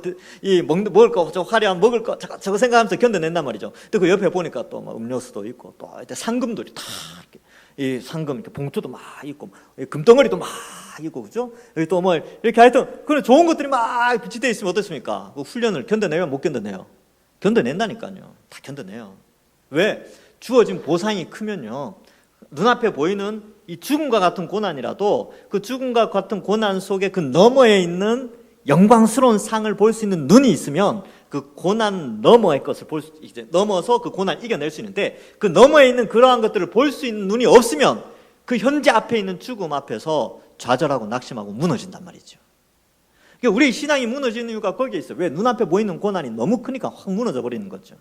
먹을 거, 저 화려한 먹을 거, 저거 생각하면서 견뎌낸단 말이죠. 또 그 옆에 보니까 또 막 음료수도 있고, 또 상금들이 다 이렇게, 이 상금 이렇게 봉투도 막 있고, 금덩어리도 막 있고, 그죠? 여기 또 이렇게 하여튼 그런 좋은 것들이 막 비치되어 있으면 어떻습니까? 그 훈련을 견뎌내요, 못 견뎌내요? 견뎌낸다니까요. 다 견뎌내요. 왜? 주어진 보상이 크면요, 눈앞에 보이는 이 죽음과 같은 고난이라도 그 죽음과 같은 고난 속에 그 너머에 있는 영광스러운 상을 볼 수 있는 눈이 있으면 그 고난 너머의 것을 이제 넘어서 그 고난을 이겨낼 수 있는데, 그 너머에 있는 그러한 것들을 볼 수 있는 눈이 없으면 그 현재 앞에 있는 죽음 앞에서 좌절하고 낙심하고 무너진단 말이죠. 그러니까 우리 신앙이 무너지는 이유가 거기에 있어요. 왜? 눈앞에 보이는 고난이 너무 크니까 확 무너져 버리는 거죠.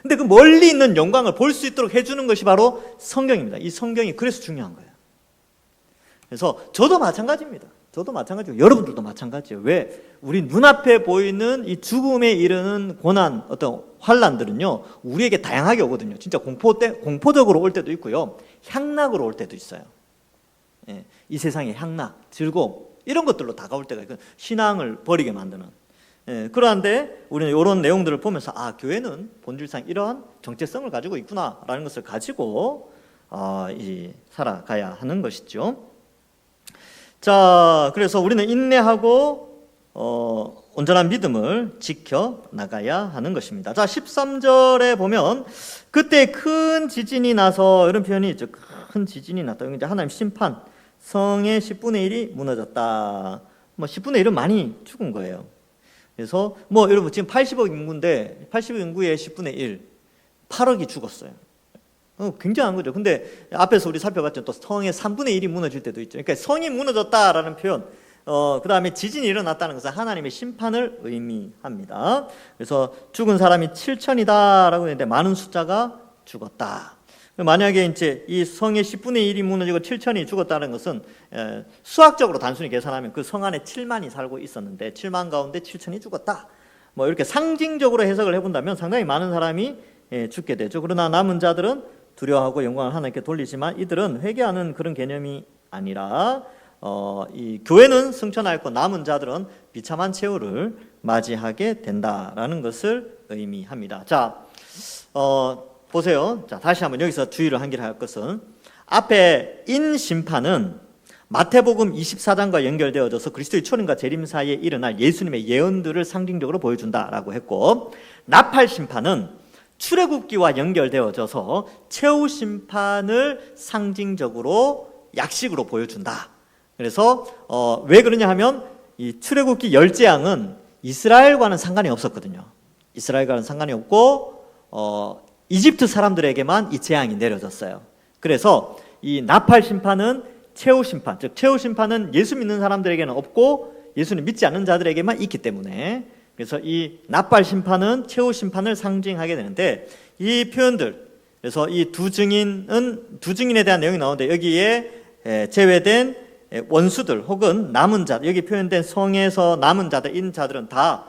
근데 그 멀리 있는 영광을 볼 수 있도록 해주는 것이 바로 성경입니다. 이 성경이 그래서 중요한 거예요. 그래서 저도 마찬가지입니다. 저도 마찬가지고 여러분들도 마찬가지예요. 왜? 우리 눈앞에 보이는 이 죽음에 이르는 고난, 어떤 환난들은요, 우리에게 다양하게 오거든요. 진짜 공포적으로 올 때도 있고요, 향락으로 올 때도 있어요. 예, 이 세상의 향락, 즐거움, 이런 것들로 다가올 때가 있고, 신앙을 버리게 만드는. 예, 그런데 우리는 이런 내용들을 보면서 교회는 본질상 이러한 정체성을 가지고 있구나라는 것을 가지고 살아가야 하는 것이죠. 자, 그래서 우리는 인내하고 온전한 믿음을 지켜 나가야 하는 것입니다. 자, 13절에 보면 그때 큰 지진이 나서 이런 표현이 있죠. 큰 지진이 났다. 이제 하나님 심판, 성의 10분의 1이 무너졌다. 10분의 1은 많이 죽은 거예요. 그래서 여러분 지금 80억 인구인데 80억 인구의 10분의 1, 8억이 죽었어요. 굉장한 거죠. 근데 앞에서 우리 살펴봤죠. 또 성의 3분의 1이 무너질 때도 있죠. 그러니까 성이 무너졌다라는 표현, 그 다음에 지진이 일어났다는 것은 하나님의 심판을 의미합니다. 그래서 죽은 사람이 7천이다라고 했는데 많은 숫자가 죽었다. 만약에 이제 이 성의 10분의 1이 무너지고 7천이 죽었다는 것은 수학적으로 단순히 계산하면 그 성 안에 7만이 살고 있었는데 7만 가운데 7천이 죽었다. 이렇게 상징적으로 해석을 해본다면 상당히 많은 사람이 죽게 되죠. 그러나 남은 자들은 두려워하고 영광을 하나님께 돌리지만 이들은 회개하는 그런 개념이 아니라 이 교회는 승천하였고 남은 자들은 비참한 최후를 맞이하게 된다라는 것을 의미합니다. 자, 보세요. 자, 다시 한번 여기서 주의를 한길할 것은 앞에 인심판은 마태복음 24장과 연결되어져서 그리스도의 초림과 재림 사이에 일어날 예수님의 예언들을 상징적으로 보여준다라고 했고, 나팔심판은 출애굽기와 연결되어져서 최후 심판을 상징적으로 약식으로 보여준다. 그래서 왜 그러냐 하면 이 출애굽기 10재앙은 이스라엘과는 상관이 없었거든요. 이스라엘과는 상관이 없고 이집트 사람들에게만 이 재앙이 내려졌어요. 그래서 이 나팔 심판은 최후 심판, 즉 최후 심판은 예수 믿는 사람들에게는 없고 예수를 믿지 않는 자들에게만 있기 때문에, 그래서 이 나팔 심판은 최후 심판을 상징하게 되는데, 이 표현들, 그래서 이 두 증인에 대한 내용이 나오는데 여기에 제외된 원수들 혹은 남은 자, 여기 표현된 성에서 남은 자들, 인 자들은 다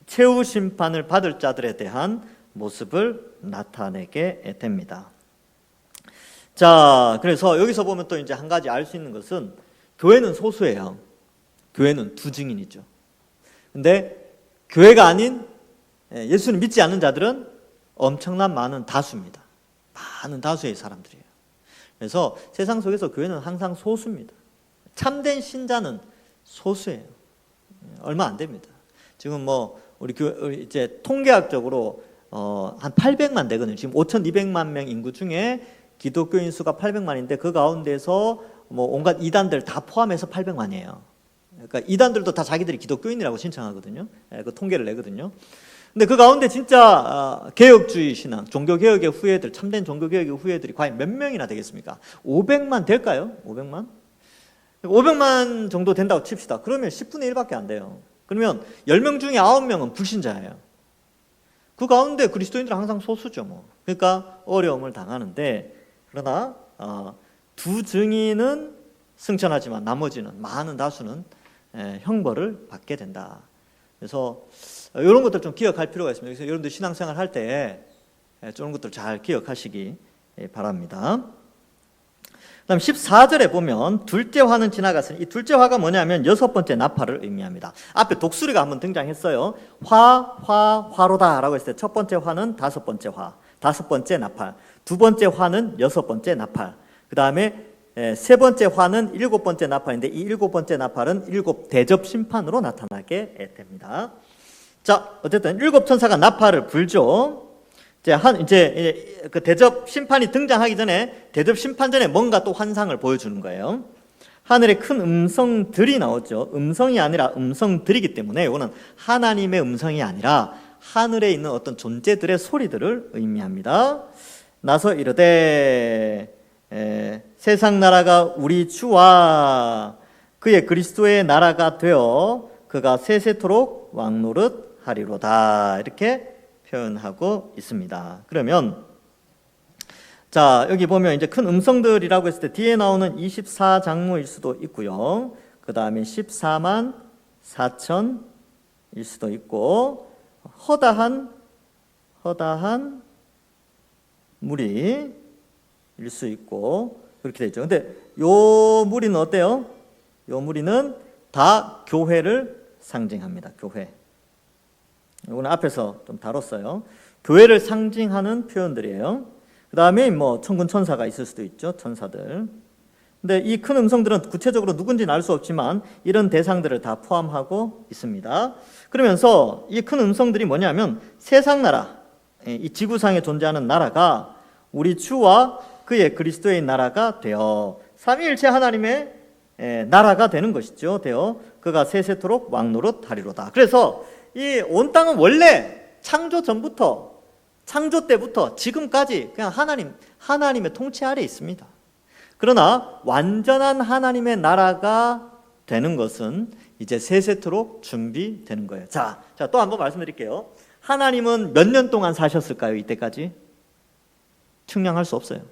최후 심판을 받을 자들에 대한 모습을 나타내게 됩니다. 자, 그래서 여기서 보면 또 이제 한 가지 알 수 있는 것은 교회는 소수예요. 교회는 두 증인이죠. 근데 교회가 아닌 예수를 믿지 않는 자들은 엄청난 많은 다수입니다. 많은 다수의 사람들이에요. 그래서 세상 속에서 교회는 항상 소수입니다. 참된 신자는 소수예요. 얼마 안 됩니다. 지금 우리 이제 통계학적으로 한 800만 되거든요. 지금 5,200만 명 인구 중에 기독교인 수가 800만인데 그 가운데서 온갖 이단들 다 포함해서 800만이에요. 그러니까 이단들도 다 자기들이 기독교인이라고 신청하거든요. 그 통계를 내거든요. 근데 그 가운데 진짜 개혁주의 신앙, 종교개혁의 후예들, 참된 종교개혁의 후예들이 과연 몇 명이나 되겠습니까? 500만 될까요? 500만? 500만 정도 된다고 칩시다. 그러면 10분의 1밖에 안 돼요. 그러면 10명 중에 9명은 불신자예요. 그 가운데 그리스도인들은 항상 소수죠. 그러니까 어려움을 당하는데, 그러나 두 증인은 승천하지만 나머지는, 많은 다수는 형벌을 받게 된다. 그래서 이런 것들 좀 기억할 필요가 있습니다. 그래서 여러분들 신앙생활 할 때 이런 것들 잘 기억하시기 바랍니다. 그다음 14절에 보면 둘째 화는 지나갔으니, 이 둘째 화가 뭐냐면 여섯 번째 나팔을 의미합니다. 앞에 독수리가 한번 등장했어요. 화로다라고 했을 때 첫 번째 화는 다섯 번째 화, 다섯 번째 나팔, 두 번째 화는 여섯 번째 나팔, 그 다음에 세 번째 화는 일곱 번째 나팔인데, 이 일곱 번째 나팔은 일곱 대접 심판으로 나타나게 됩니다. 자, 어쨌든 일곱 천사가 나팔을 불죠. 이제 그 대접 심판이 등장하기 전에, 대접 심판 전에 뭔가 또 환상을 보여주는 거예요. 하늘에 큰 음성들이 나오죠. 음성이 아니라 음성들이기 때문에 이거는 하나님의 음성이 아니라 하늘에 있는 어떤 존재들의 소리들을 의미합니다. 나서 이르되 세상 나라가 우리 주와 그의 그리스도의 나라가 되어 그가 세세토록 왕노릇 하리로다, 이렇게 표현하고 있습니다. 그러면 자, 여기 보면 이제 큰 음성들이라고 했을 때 뒤에 나오는 24장로일 수도 있고요. 그 다음에 14만 4천일 수도 있고, 허다한 무리일 수 있고, 그렇게 되죠. 근데 요 무리는 어때요? 요 무리는 다 교회를 상징합니다. 교회. 이거는 앞에서 좀 다뤘어요. 교회를 상징하는 표현들이에요. 그 다음에 뭐 천군 천사가 있을 수도 있죠. 천사들. 근데 이 큰 음성들은 구체적으로 누군지는 알 수 없지만 이런 대상들을 다 포함하고 있습니다. 그러면서 이 큰 음성들이 뭐냐면 세상 나라, 이 지구상에 존재하는 나라가 우리 주와 그의 그리스도의 나라가 되어 삼위일체 하나님의 나라가 되는 것이죠. 되어 그가 세세토록 왕노릇 하리로다. 그래서 이 온 땅은 원래 창조 전부터, 창조 때부터 지금까지 그냥 하나님의 통치 아래에 있습니다. 그러나 완전한 하나님의 나라가 되는 것은 이제 세세토록 준비되는 거예요. 자, 또 한번 말씀드릴게요. 하나님은 몇 년 동안 사셨을까요? 이때까지? 측량할 수 없어요.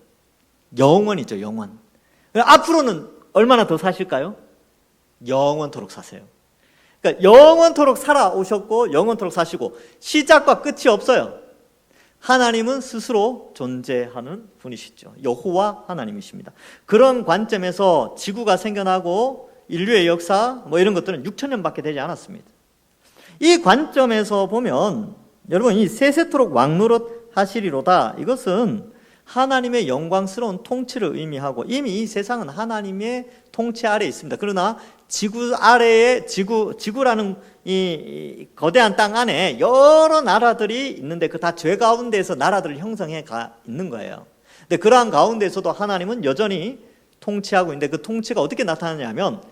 영원이죠, 영원. 앞으로는 얼마나 더 사실까요? 영원토록 사세요. 그러니까 영원토록 살아오셨고 영원토록 사시고 시작과 끝이 없어요. 하나님은 스스로 존재하는 분이시죠. 여호와 하나님이십니다. 그런 관점에서 지구가 생겨나고 인류의 역사 뭐 이런 것들은 6,000년밖에 되지 않았습니다. 이 관점에서 보면 여러분 이 세세토록 왕노릇 하시리로다, 이것은 하나님의 영광스러운 통치를 의미하고 이미 이 세상은 하나님의 통치 아래에 있습니다. 그러나 지구 아래에 지구라는 이 거대한 땅 안에 여러 나라들이 있는데 그 다 죄 가운데에서 나라들을 형성해 가 있는 거예요. 근데 그러한 가운데에서도 하나님은 여전히 통치하고 있는데 그 통치가 어떻게 나타나냐면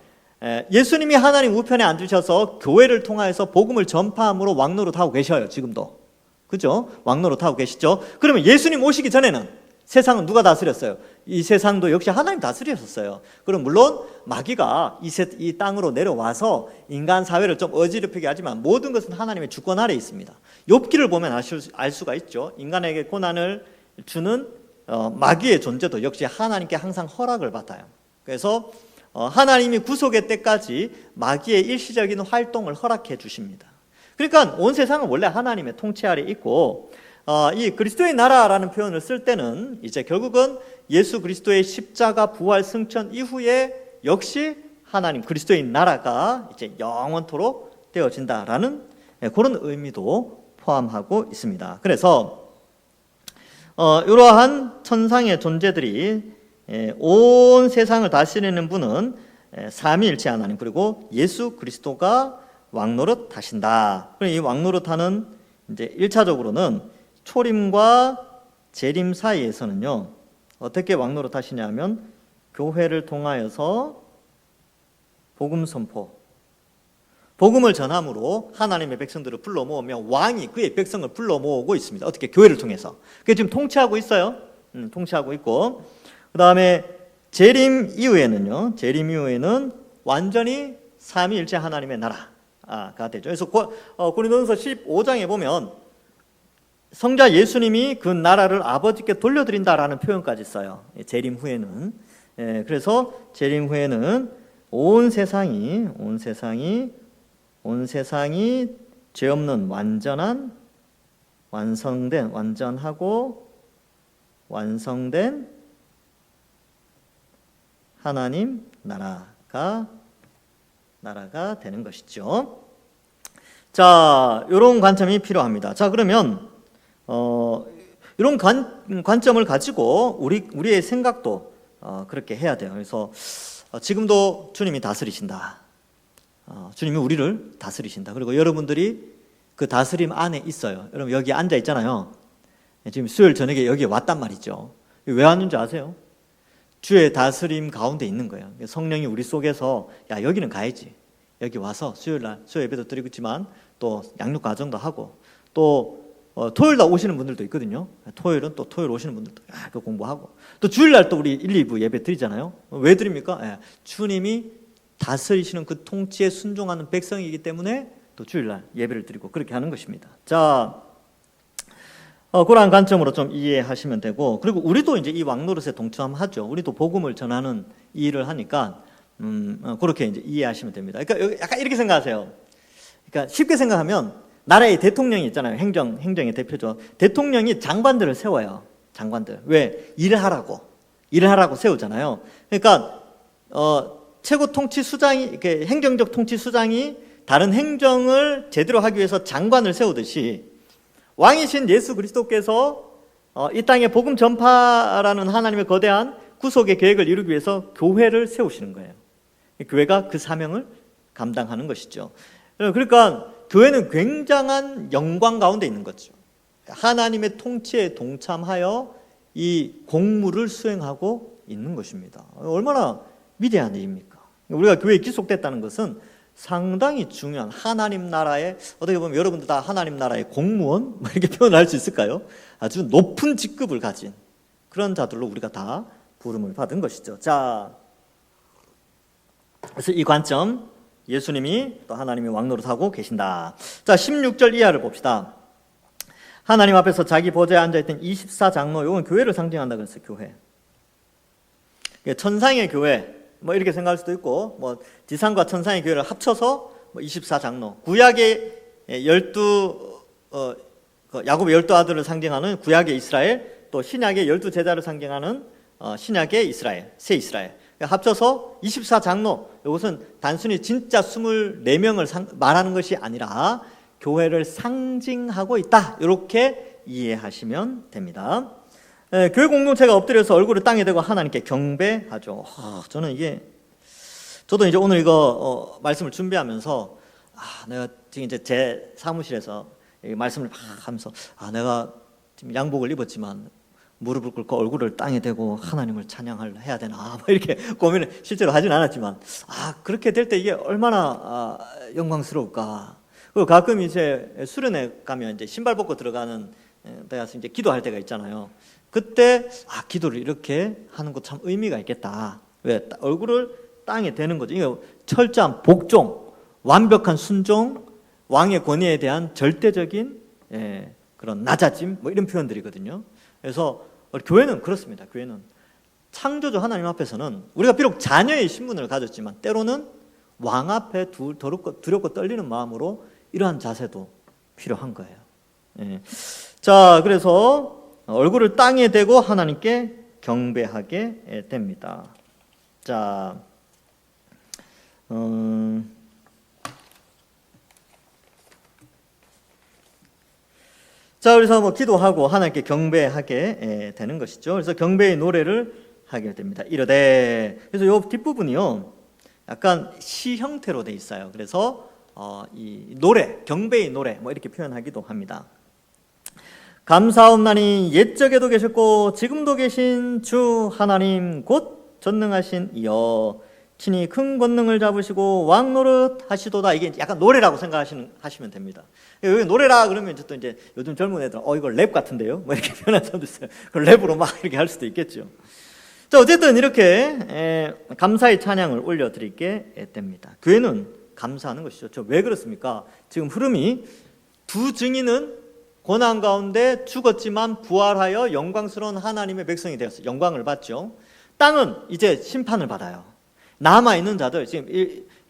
예수님이 하나님 우편에 앉으셔서 교회를 통하여서 복음을 전파함으로 왕노릇하고 계셔요. 지금도. 그죠? 왕노릇하고 계시죠? 그러면 예수님 오시기 전에는 세상은 누가 다스렸어요? 이 세상도 역시 하나님 다스리셨어요. 그럼 물론 마귀가 이 땅으로 내려와서 인간 사회를 좀 어지럽히게 하지만 모든 것은 하나님의 주권 아래에 있습니다. 욥기를 보면 알 수가 있죠. 인간에게 고난을 주는 마귀의 존재도 역시 하나님께 항상 허락을 받아요. 그래서 하나님이 구속의 때까지 마귀의 일시적인 활동을 허락해 주십니다. 그러니까 온 세상은 원래 하나님의 통치 아래에 있고, 이 그리스도의 나라라는 표현을 쓸 때는 이제 결국은 예수 그리스도의 십자가 부활 승천 이후에 역시 하나님 그리스도의 나라가 이제 영원토록 되어진다라는 그런 의미도 포함하고 있습니다. 그래서 이러한 천상의 존재들이 온 세상을 다스리는 분은 삼위일체 하나님 그리고 예수 그리스도가 왕노릇 하신다. 이 왕노릇하는 이제 1차적으로는 초림과 재림 사이에서는요, 어떻게 왕노릇 하시냐면 교회를 통하여서 복음 선포, 복음을 전함으로 하나님의 백성들을 불러 모으며 왕이 그의 백성을 불러 모으고 있습니다. 어떻게? 교회를 통해서. 그게 지금 통치하고 있어요. 통치하고 있고, 그 다음에 재림 이후에는요, 재림 이후에는 완전히 삼위일체 하나님의 나라가 되죠. 그래서 고린도전서 15장에 보면 성자 예수님이 그 나라를 아버지께 돌려드린다라는 표현까지 써요. 재림 후에는. 그래서 재림 후에는 온 세상이 죄 없는 완전하고 완성된 하나님 나라가 되는 것이죠. 자, 이런 관점이 필요합니다. 자, 그러면 이런 관점을 가지고 우리의 생각도 그렇게 해야 돼요. 그래서 지금도 주님이 다스리신다. 주님이 우리를 다스리신다. 그리고 여러분들이 그 다스림 안에 있어요. 여러분 여기 앉아 있잖아요. 지금 수요일 저녁에 여기 왔단 말이죠. 왜 왔는지 아세요? 주의 다스림 가운데 있는 거예요. 성령이 우리 속에서 야, 여기는 가야지. 여기 와서 수요일날 수요 예배도 드리고 있지만 또 양육 과정도 하고 또 토요일날 오시는 분들도 있거든요. 토요일은 또 토요일 오시는 분들도 공부하고 또 주일날 또 우리 1, 2부 예배 드리잖아요. 왜 드립니까? 주님이 다스리시는 그 통치에 순종하는 백성이기 때문에 또 주일날 예배를 드리고 그렇게 하는 것입니다. 자, 그러한 관점으로 좀 이해하시면 되고, 그리고 우리도 이제 이 왕노릇에 동참하죠. 우리도 복음을 전하는 이 일을 하니까 그렇게 이제 이해하시면 됩니다. 그러니까 약간 이렇게 생각하세요. 그러니까 쉽게 생각하면 나라의 대통령이 있잖아요. 행정의 대표죠. 대통령이 장관들을 세워요. 장관들. 왜? 일을 하라고 세우잖아요. 그러니까 최고 통치수장이, 이렇게 행정적 통치수장이 다른 행정을 제대로 하기 위해서 장관을 세우듯이 왕이신 예수 그리스도께서 이 땅에 복음 전파라는 하나님의 거대한 구속의 계획을 이루기 위해서 교회를 세우시는 거예요. 교회가 그 사명을 감당하는 것이죠. 그러니까 교회는 굉장한 영광 가운데 있는 거죠. 하나님의 통치에 동참하여 이 공무를 수행하고 있는 것입니다. 얼마나 위대한 일입니까? 우리가 교회에 기속됐다는 것은 상당히 중요한 하나님 나라의, 어떻게 보면 여러분들 다 하나님 나라의 공무원 이렇게 표현할 수 있을까요? 아주 높은 직급을 가진 그런 자들로 우리가 다 부름을 받은 것이죠. 자, 그래서 이 관점, 예수님이 또 하나님이 왕노릇하고 계신다. 자, 16절 이하를 봅시다. 하나님 앞에서 자기 보좌에 앉아있던 24장로, 이건 교회를 상징한다 그랬어요. 교회. 천상의 교회 뭐 이렇게 생각할 수도 있고, 뭐 지상과 천상의 교회를 합쳐서 24장로, 구약의 12 야곱의 12아들을 상징하는 구약의 이스라엘, 또 신약의 12제자를 상징하는 신약의 이스라엘, 새 이스라엘 합쳐서 24장로. 이것은 단순히 진짜 24명을 말하는 것이 아니라 교회를 상징하고 있다, 이렇게 이해하시면 됩니다. 교회 공동체가 엎드려서 얼굴을 땅에 대고 하나님께 경배하죠. 저도 이제 오늘 이거 말씀을 준비하면서 내가 지금 이제 제 사무실에서 말씀을 막 하면서 내가 지금 양복을 입었지만 무릎을 꿇고 얼굴을 땅에 대고 하나님을 찬양해야 되나 이렇게 고민을 실제로 하진 않았지만 그렇게 될 때 이게 얼마나 영광스러울까. 그리고 가끔 이제 수련회 가면 이제 신발 벗고 들어가는 데 가서 이제 기도할 때가 있잖아요. 그때 기도를 이렇게 하는 것 참 의미가 있겠다. 왜? 얼굴을 땅에 대는 거죠. 이거 철저한 복종, 완벽한 순종, 왕의 권위에 대한 절대적인 그런 낮아짐, 뭐 이런 표현들이거든요. 그래서 교회는 그렇습니다. 교회는 창조주 하나님 앞에서는 우리가 비록 자녀의 신분을 가졌지만 때로는 왕 앞에 두렵고 떨리는 마음으로 이러한 자세도 필요한 거예요. 자, 그래서 얼굴을 땅에 대고 하나님께 경배하게 됩니다. 자, 그래서 뭐 기도하고 하나님께 경배하게 되는 것이죠. 그래서 경배의 노래를 하게 됩니다. 이르되. 그래서 이 뒷부분이요, 약간 시 형태로 돼 있어요. 그래서 이 노래, 경배의 노래 뭐 이렇게 표현하기도 합니다. 감사옵나니 옛적에도 계셨고 지금도 계신 주 하나님 곧 전능하신 이여, 친히 큰 권능을 잡으시고 왕노릇 하시도다. 이게 약간 노래라고 생각하시면 됩니다. 여기 노래라 그러면 또 이제 요즘 젊은 애들은 이거 랩 같은데요? 뭐 이렇게 표현하는 사람도 있어요. 그걸 랩으로 막 이렇게 할 수도 있겠죠. 자, 어쨌든 이렇게 감사의 찬양을 올려드리게 됩니다. 교회는 감사하는 것이죠. 왜 그렇습니까? 지금 흐름이 두 증인은 고난 가운데 죽었지만 부활하여 영광스러운 하나님의 백성이 되었어요. 영광을 받죠. 땅은 이제 심판을 받아요. 남아있는 자들, 지금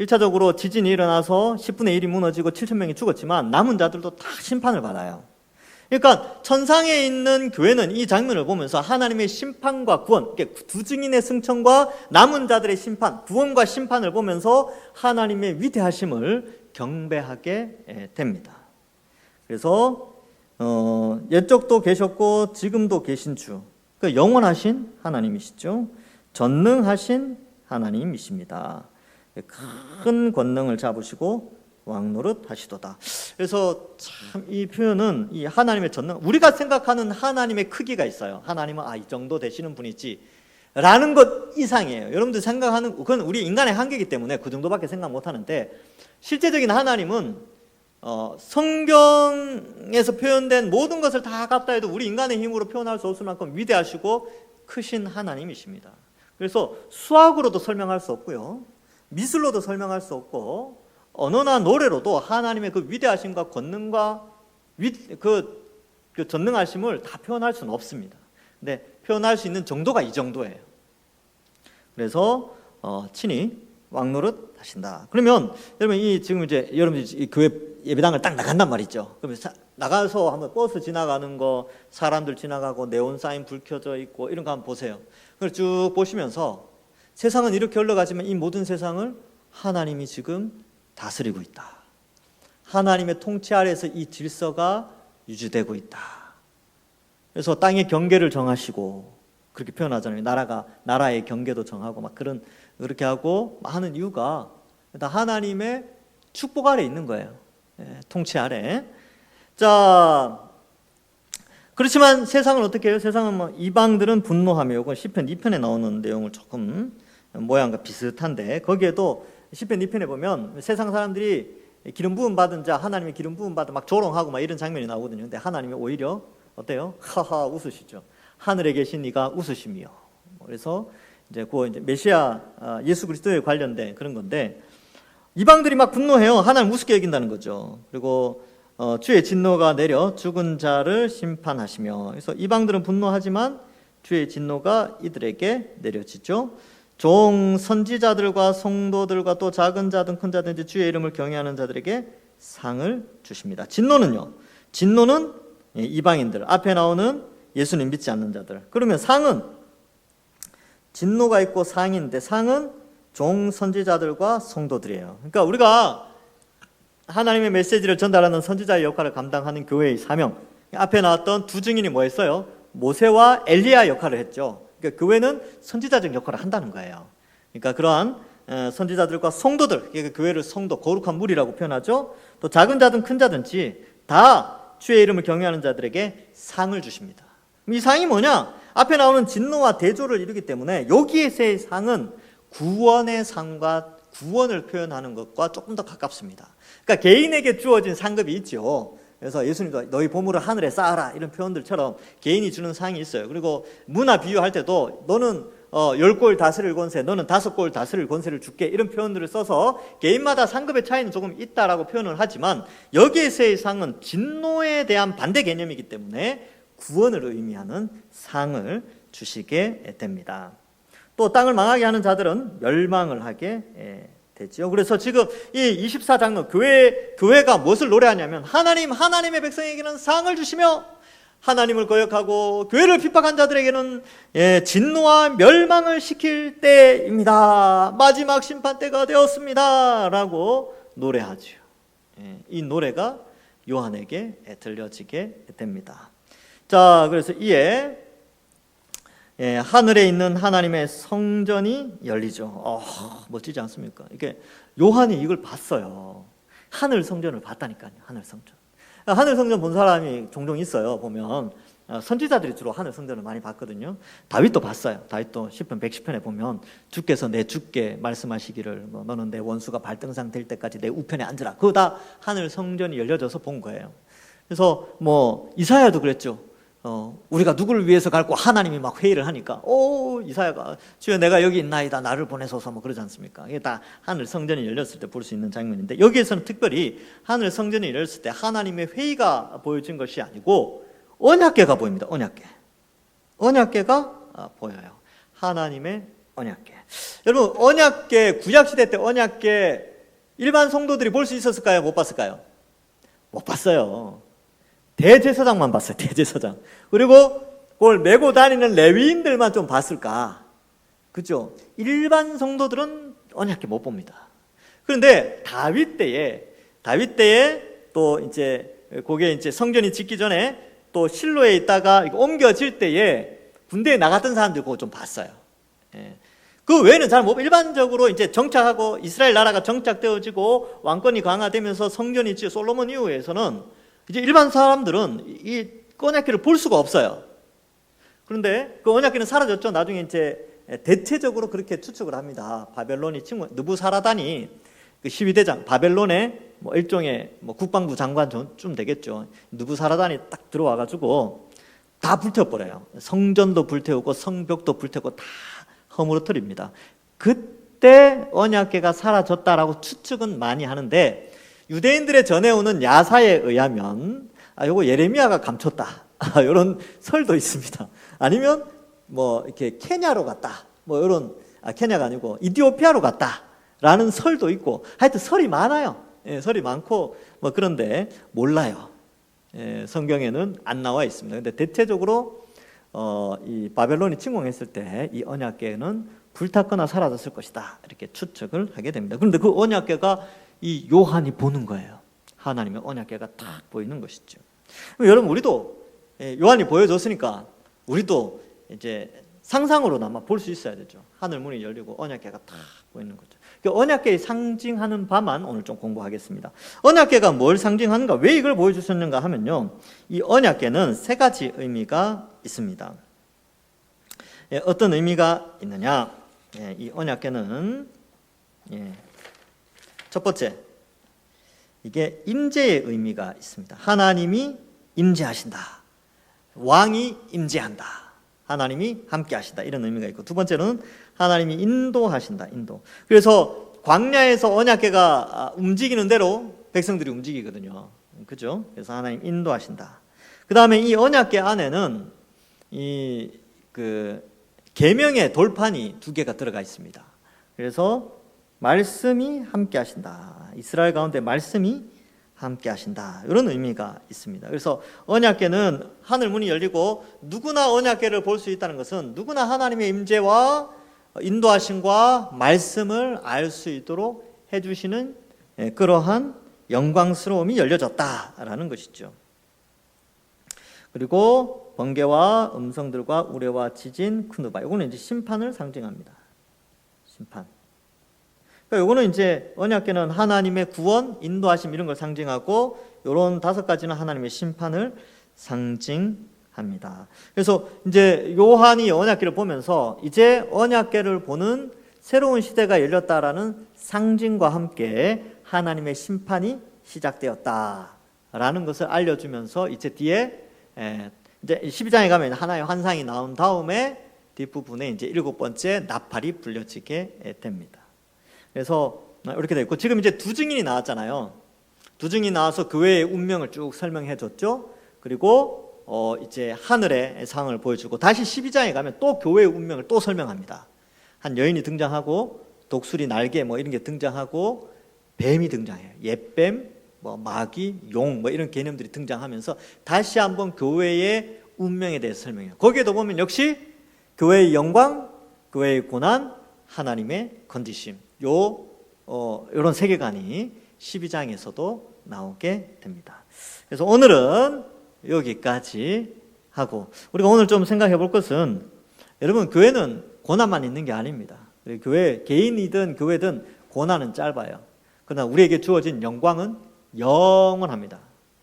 1차적으로 지진이 일어나서 10분의 1이 무너지고 7,000명이 죽었지만 남은 자들도 다 심판을 받아요. 그러니까 천상에 있는 교회는 이 장면을 보면서 하나님의 심판과 구원, 두 증인의 승천과 남은 자들의 심판, 구원과 심판을 보면서 하나님의 위대하심을 경배하게 됩니다. 그래서 옛적도 계셨고 지금도 계신 주, 영원하신 하나님이시죠. 전능하신 하나님이십니다. 큰 권능을 잡으시고 왕노릇 하시도다. 그래서 참 이 표현은 이 하나님의 전능, 우리가 생각하는 하나님의 크기가 있어요. 하나님은 이 정도 되시는 분이지 라는 것 이상이에요. 여러분들 생각하는, 그건 우리 인간의 한계이기 때문에 그 정도밖에 생각 못 하는데, 실제적인 하나님은 성경에서 표현된 모든 것을 다 갖다 해도 우리 인간의 힘으로 표현할 수 없을 만큼 위대하시고 크신 하나님이십니다. 그래서 수학으로도 설명할 수 없고요, 미술로도 설명할 수 없고, 언어나 노래로도 하나님의 그 위대하심과 권능과 그 그 전능하심을 다 표현할 수는 없습니다. 근데 표현할 수 있는 정도가 이 정도예요. 그래서 친히 왕노릇 하신다. 그러면 여러분 지금 이제 여러분 이 교회 예배당을 딱 나간단 말이죠. 그러면 나가서 한번 버스 지나가는 거, 사람들 지나가고 네온 사인 불 켜져 있고 이런 거 한번 보세요. 그걸 쭉 보시면서 세상은 이렇게 흘러가지만 이 모든 세상을 하나님이 지금 다스리고 있다. 하나님의 통치 아래에서 이 질서가 유지되고 있다. 그래서 땅의 경계를 정하시고 그렇게 표현하잖아요. 나라의 경계도 정하고 막 그렇게 하고 하는 이유가 다 하나님의 축복 아래 있는 거예요. 통치 아래. 자, 그렇지만 세상은 어떻게 해요? 세상은 뭐 이방들은 분노하며, 이건 시편 2편에 나오는 내용을 조금 모양과 비슷한데, 거기에도 시편 2편에 보면 세상 사람들이 기름 부음 받은 자, 하나님의 기름 부음 받아 막 조롱하고 막 이런 장면이 나오거든요. 근데 하나님이 오히려 어때요? 하하 웃으시죠. 하늘에 계신 이가 웃으시며. 그래서 이제 메시아 예수 그리스도에 관련된 그런 건데, 이방들이 막 분노해요. 하나님 우습게 여긴다는 거죠. 그리고 주의 진노가 내려 죽은 자를 심판하시며, 그래서 이방들은 분노하지만 주의 진노가 이들에게 내려지죠. 종 선지자들과 성도들과 또 작은 자든 큰 자든지 주의 이름을 경외하는 자들에게 상을 주십니다. 진노는요, 진노는 이방인들, 앞에 나오는 예수님 믿지 않는 자들. 그러면 상은 진노가 있고 상인데, 상은 종 선지자들과 성도들이에요. 그러니까 우리가 하나님의 메시지를 전달하는 선지자의 역할을 감당하는 교회의 사명, 앞에 나왔던 두 증인이 뭐였어요? 모세와 엘리야 역할을 했죠. 그러니까 교회는 선지자적 역할을 한다는 거예요. 그러니까 그러한 선지자들과 성도들, 그러니까 교회를 성도, 거룩한 무리라고 표현하죠. 또 작은 자든 큰 자든지 다 주의 이름을 경외하는 자들에게 상을 주십니다. 이 상이 뭐냐? 앞에 나오는 진노와 대조를 이루기 때문에 여기에서의 상은 구원의 상과 구원을 표현하는 것과 조금 더 가깝습니다. 그러니까 개인에게 주어진 상급이 있죠. 그래서 예수님도 너희 보물을 하늘에 쌓아라 이런 표현들처럼 개인이 주는 상이 있어요. 그리고 문화 비유할 때도 너는 10골 다스릴 권세, 너는 5골 다스릴 권세를 줄게, 이런 표현들을 써서 개인마다 상급의 차이는 조금 있다라고 표현을 하지만, 여기에서의 상은 진노에 대한 반대 개념이기 때문에 구원을 의미하는 상을 주시게 됩니다. 또 땅을 망하게 하는 자들은 멸망을 하게 되죠. 그래서 지금 이 24장로 교회가 무엇을 노래하냐면, 하나님의 백성에게는 상을 주시며 하나님을 거역하고 교회를 핍박한 자들에게는 진노와 멸망을 시킬 때입니다. 마지막 심판 때가 되었습니다 라고 노래하죠. 이 노래가 요한에게 들려지게 됩니다. 자, 그래서 이에 하늘에 있는 하나님의 성전이 열리죠. 멋지지 않습니까? 이게 요한이 이걸 봤어요. 하늘 성전을 봤다니까요. 하늘 성전. 하늘 성전 본 사람이 종종 있어요. 보면 선지자들이 주로 하늘 성전을 많이 봤거든요. 다윗도 봤어요. 다윗도 시편 110편에 보면 주께서 내 주께 말씀하시기를 너는 내 원수가 발등상 될 때까지 내 우편에 앉으라. 그거 다 하늘 성전이 열려져서 본 거예요. 그래서 이사야도 그랬죠. 우리가 누구를 위해서 갈고 하나님이 막 회의를 하니까 이사야가 주여 내가 여기 있나이다 나를 보내소서 그러지 않습니까? 이게 다 하늘 성전이 열렸을 때 볼 수 있는 장면인데, 여기에서는 특별히 하늘 성전이 열렸을 때 하나님의 회의가 보여진 것이 아니고 언약궤가 보입니다. 언약궤가 보여요. 하나님의 언약궤. 여러분, 언약궤, 구약시대 때 언약궤 일반 성도들이 볼 수 있었을까요? 못 봤을까요? 못 봤어요. 대제사장만 봤어요. 대제사장. 그리고 그걸 메고 다니는 레위인들만 좀 봤을까? 그죠? 일반 성도들은 언약궤 못 봅니다. 그런데 다윗 때에 또 그게 성전이 짓기 전에 또 실로에 있다가 옮겨질 때에 군대에 나갔던 사람들 그거 좀 봤어요. 그 외에는 잘 못, 일반적으로 정착하고 이스라엘 나라가 정착되어지고 왕권이 강화되면서 성전이 솔로몬 이후에서는 일반 사람들은 이 언약궤를 볼 수가 없어요. 그런데 그 언약궤는 사라졌죠. 나중에 대체적으로 그렇게 추측을 합니다. 바벨론이 느부사라단이 그 12대장 바벨론의 일종의 국방부 장관쯤 되겠죠. 느부사라단이 딱 들어와가지고 다 불태워버려요. 성전도 불태우고 성벽도 불태우고 다 허물어뜨립니다. 그때 언약궤가 사라졌다라고 추측은 많이 하는데, 유대인들의 전해오는 야사에 의하면 요거 예레미야가 감췄다. 이런 설도 있습니다. 아니면 뭐 이렇게 케냐로 갔다. 뭐 이런 케냐가 아니고 이디오피아로 갔다라는 설도 있고 하여튼 설이 많아요. 예, 설이 많고 뭐 그런데 몰라요. 예, 성경에는 안 나와 있습니다. 근데 대체적으로 이 바벨론이 침공했을 때 이 언약궤는 불탔거나 사라졌을 것이다. 이렇게 추측을 하게 됩니다. 그런데 그 언약궤가 이 요한이 보는 거예요. 하나님의 언약궤가 딱 보이는 것이죠. 여러분 우리도 요한이 보여줬으니까 우리도 이제 상상으로나마 볼 수 있어야 되죠. 하늘 문이 열리고 언약궤가 딱 보이는 거죠. 그 언약궤의 상징하는 바만 오늘 좀 공부하겠습니다. 언약궤가 뭘 상징하는가? 왜 이걸 보여주셨는가 하면요, 이 언약궤는 세 가지 의미가 있습니다. 어떤 의미가 있느냐? 이 언약궤는 첫 번째, 이게 임재의 의미가 있습니다. 하나님이 임재하신다. 왕이 임재한다. 하나님이 함께 하신다. 이런 의미가 있고, 두 번째는 하나님이 인도하신다. 인도. 그래서 광야에서 언약궤가 움직이는 대로 백성들이 움직이거든요. 그죠? 그래서 하나님 인도하신다. 그 다음에 이 언약궤 안에는 계명의 돌판이 두 개가 들어가 있습니다. 그래서 말씀이 함께 하신다. 이스라엘 가운데 말씀이 함께 하신다. 이런 의미가 있습니다. 그래서 언약궤는 하늘 문이 열리고 누구나 언약궤를 볼 수 있다는 것은 누구나 하나님의 임재와 인도하심과 말씀을 알 수 있도록 해주시는 그러한 영광스러움이 열려졌다라는 것이죠. 그리고 번개와 음성들과 우레와 지진, 큰 우바. 이거는 이제 심판을 상징합니다. 심판. 그러니까 이거는 이제 언약궤는 하나님의 구원, 인도하심 이런 걸 상징하고, 이런 다섯 가지는 하나님의 심판을 상징합니다. 그래서 이제 요한이 언약궤를 보면서 이제 언약궤를 보는 새로운 시대가 열렸다라는 상징과 함께 하나님의 심판이 시작되었다라는 것을 알려주면서 이제 뒤에 이제 12장에 가면 하나의 환상이 나온 다음에 뒷부분에 이제 7번째 나팔이 불려지게 됩니다. 그래서 이렇게 되어 있고, 지금 이제 두 증인이 나왔잖아요. 두 증인이 나와서 교회의 운명을 쭉 설명해 줬죠. 그리고 이제 하늘의 상을 보여주고, 다시 12장에 가면 또 교회의 운명을 또 설명합니다. 한 여인이 등장하고 독수리 날개 뭐 이런 게 등장하고 뱀이 등장해요. 옛뱀, 뭐 마귀, 용 뭐 이런 개념들이 등장하면서 다시 한번 교회의 운명에 대해서 설명해요. 거기에도 보면 역시 교회의 영광, 교회의 고난, 하나님의 컨디션, 이런 세계관이 12장에서도 나오게 됩니다. 그래서 오늘은 여기까지 하고, 우리가 오늘 좀 생각해 볼 것은, 여러분 교회는 고난만 있는 게 아닙니다. 교회, 개인이든 교회든 고난은 짧아요. 그러나 우리에게 주어진 영광은 영원합니다.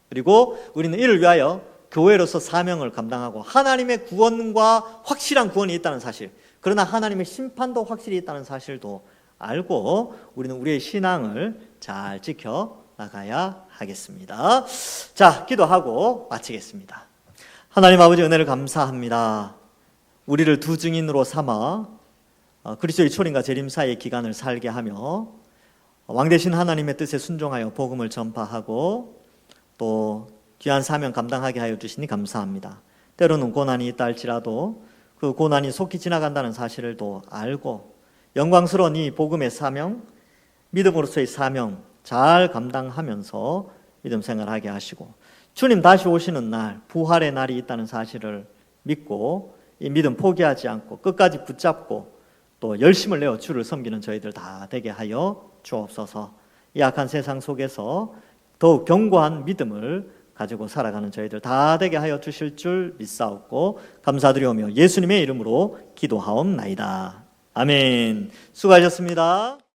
그리고 우리는 이를 위하여 교회로서 사명을 감당하고, 하나님의 구원과 확실한 구원이 있다는 사실, 그러나 하나님의 심판도 확실히 있다는 사실도 알고 우리는 우리의 신앙을 잘 지켜나가야 하겠습니다. 자, 기도하고 마치겠습니다. 하나님 아버지, 은혜를 감사합니다. 우리를 두 증인으로 삼아 그리스도의 초림과 재림 사이의 기간을 살게 하며 왕되신 하나님의 뜻에 순종하여 복음을 전파하고 또 귀한 사명 감당하게 하여 주시니 감사합니다. 때로는 고난이 있다 할지라도 그 고난이 속히 지나간다는 사실을 또 알고 영광스러운 이 복음의 사명, 믿음으로서의 사명 잘 감당하면서 믿음 생활하게 하시고, 주님 다시 오시는 날, 부활의 날이 있다는 사실을 믿고 이 믿음 포기하지 않고 끝까지 붙잡고 또 열심을 내어 주를 섬기는 저희들 다 되게 하여 주옵소서. 이 악한 세상 속에서 더욱 견고한 믿음을 가지고 살아가는 저희들 다 되게 하여 주실 줄 믿사옵고 감사드리오며 예수님의 이름으로 기도하옵나이다. 아멘. 수고하셨습니다.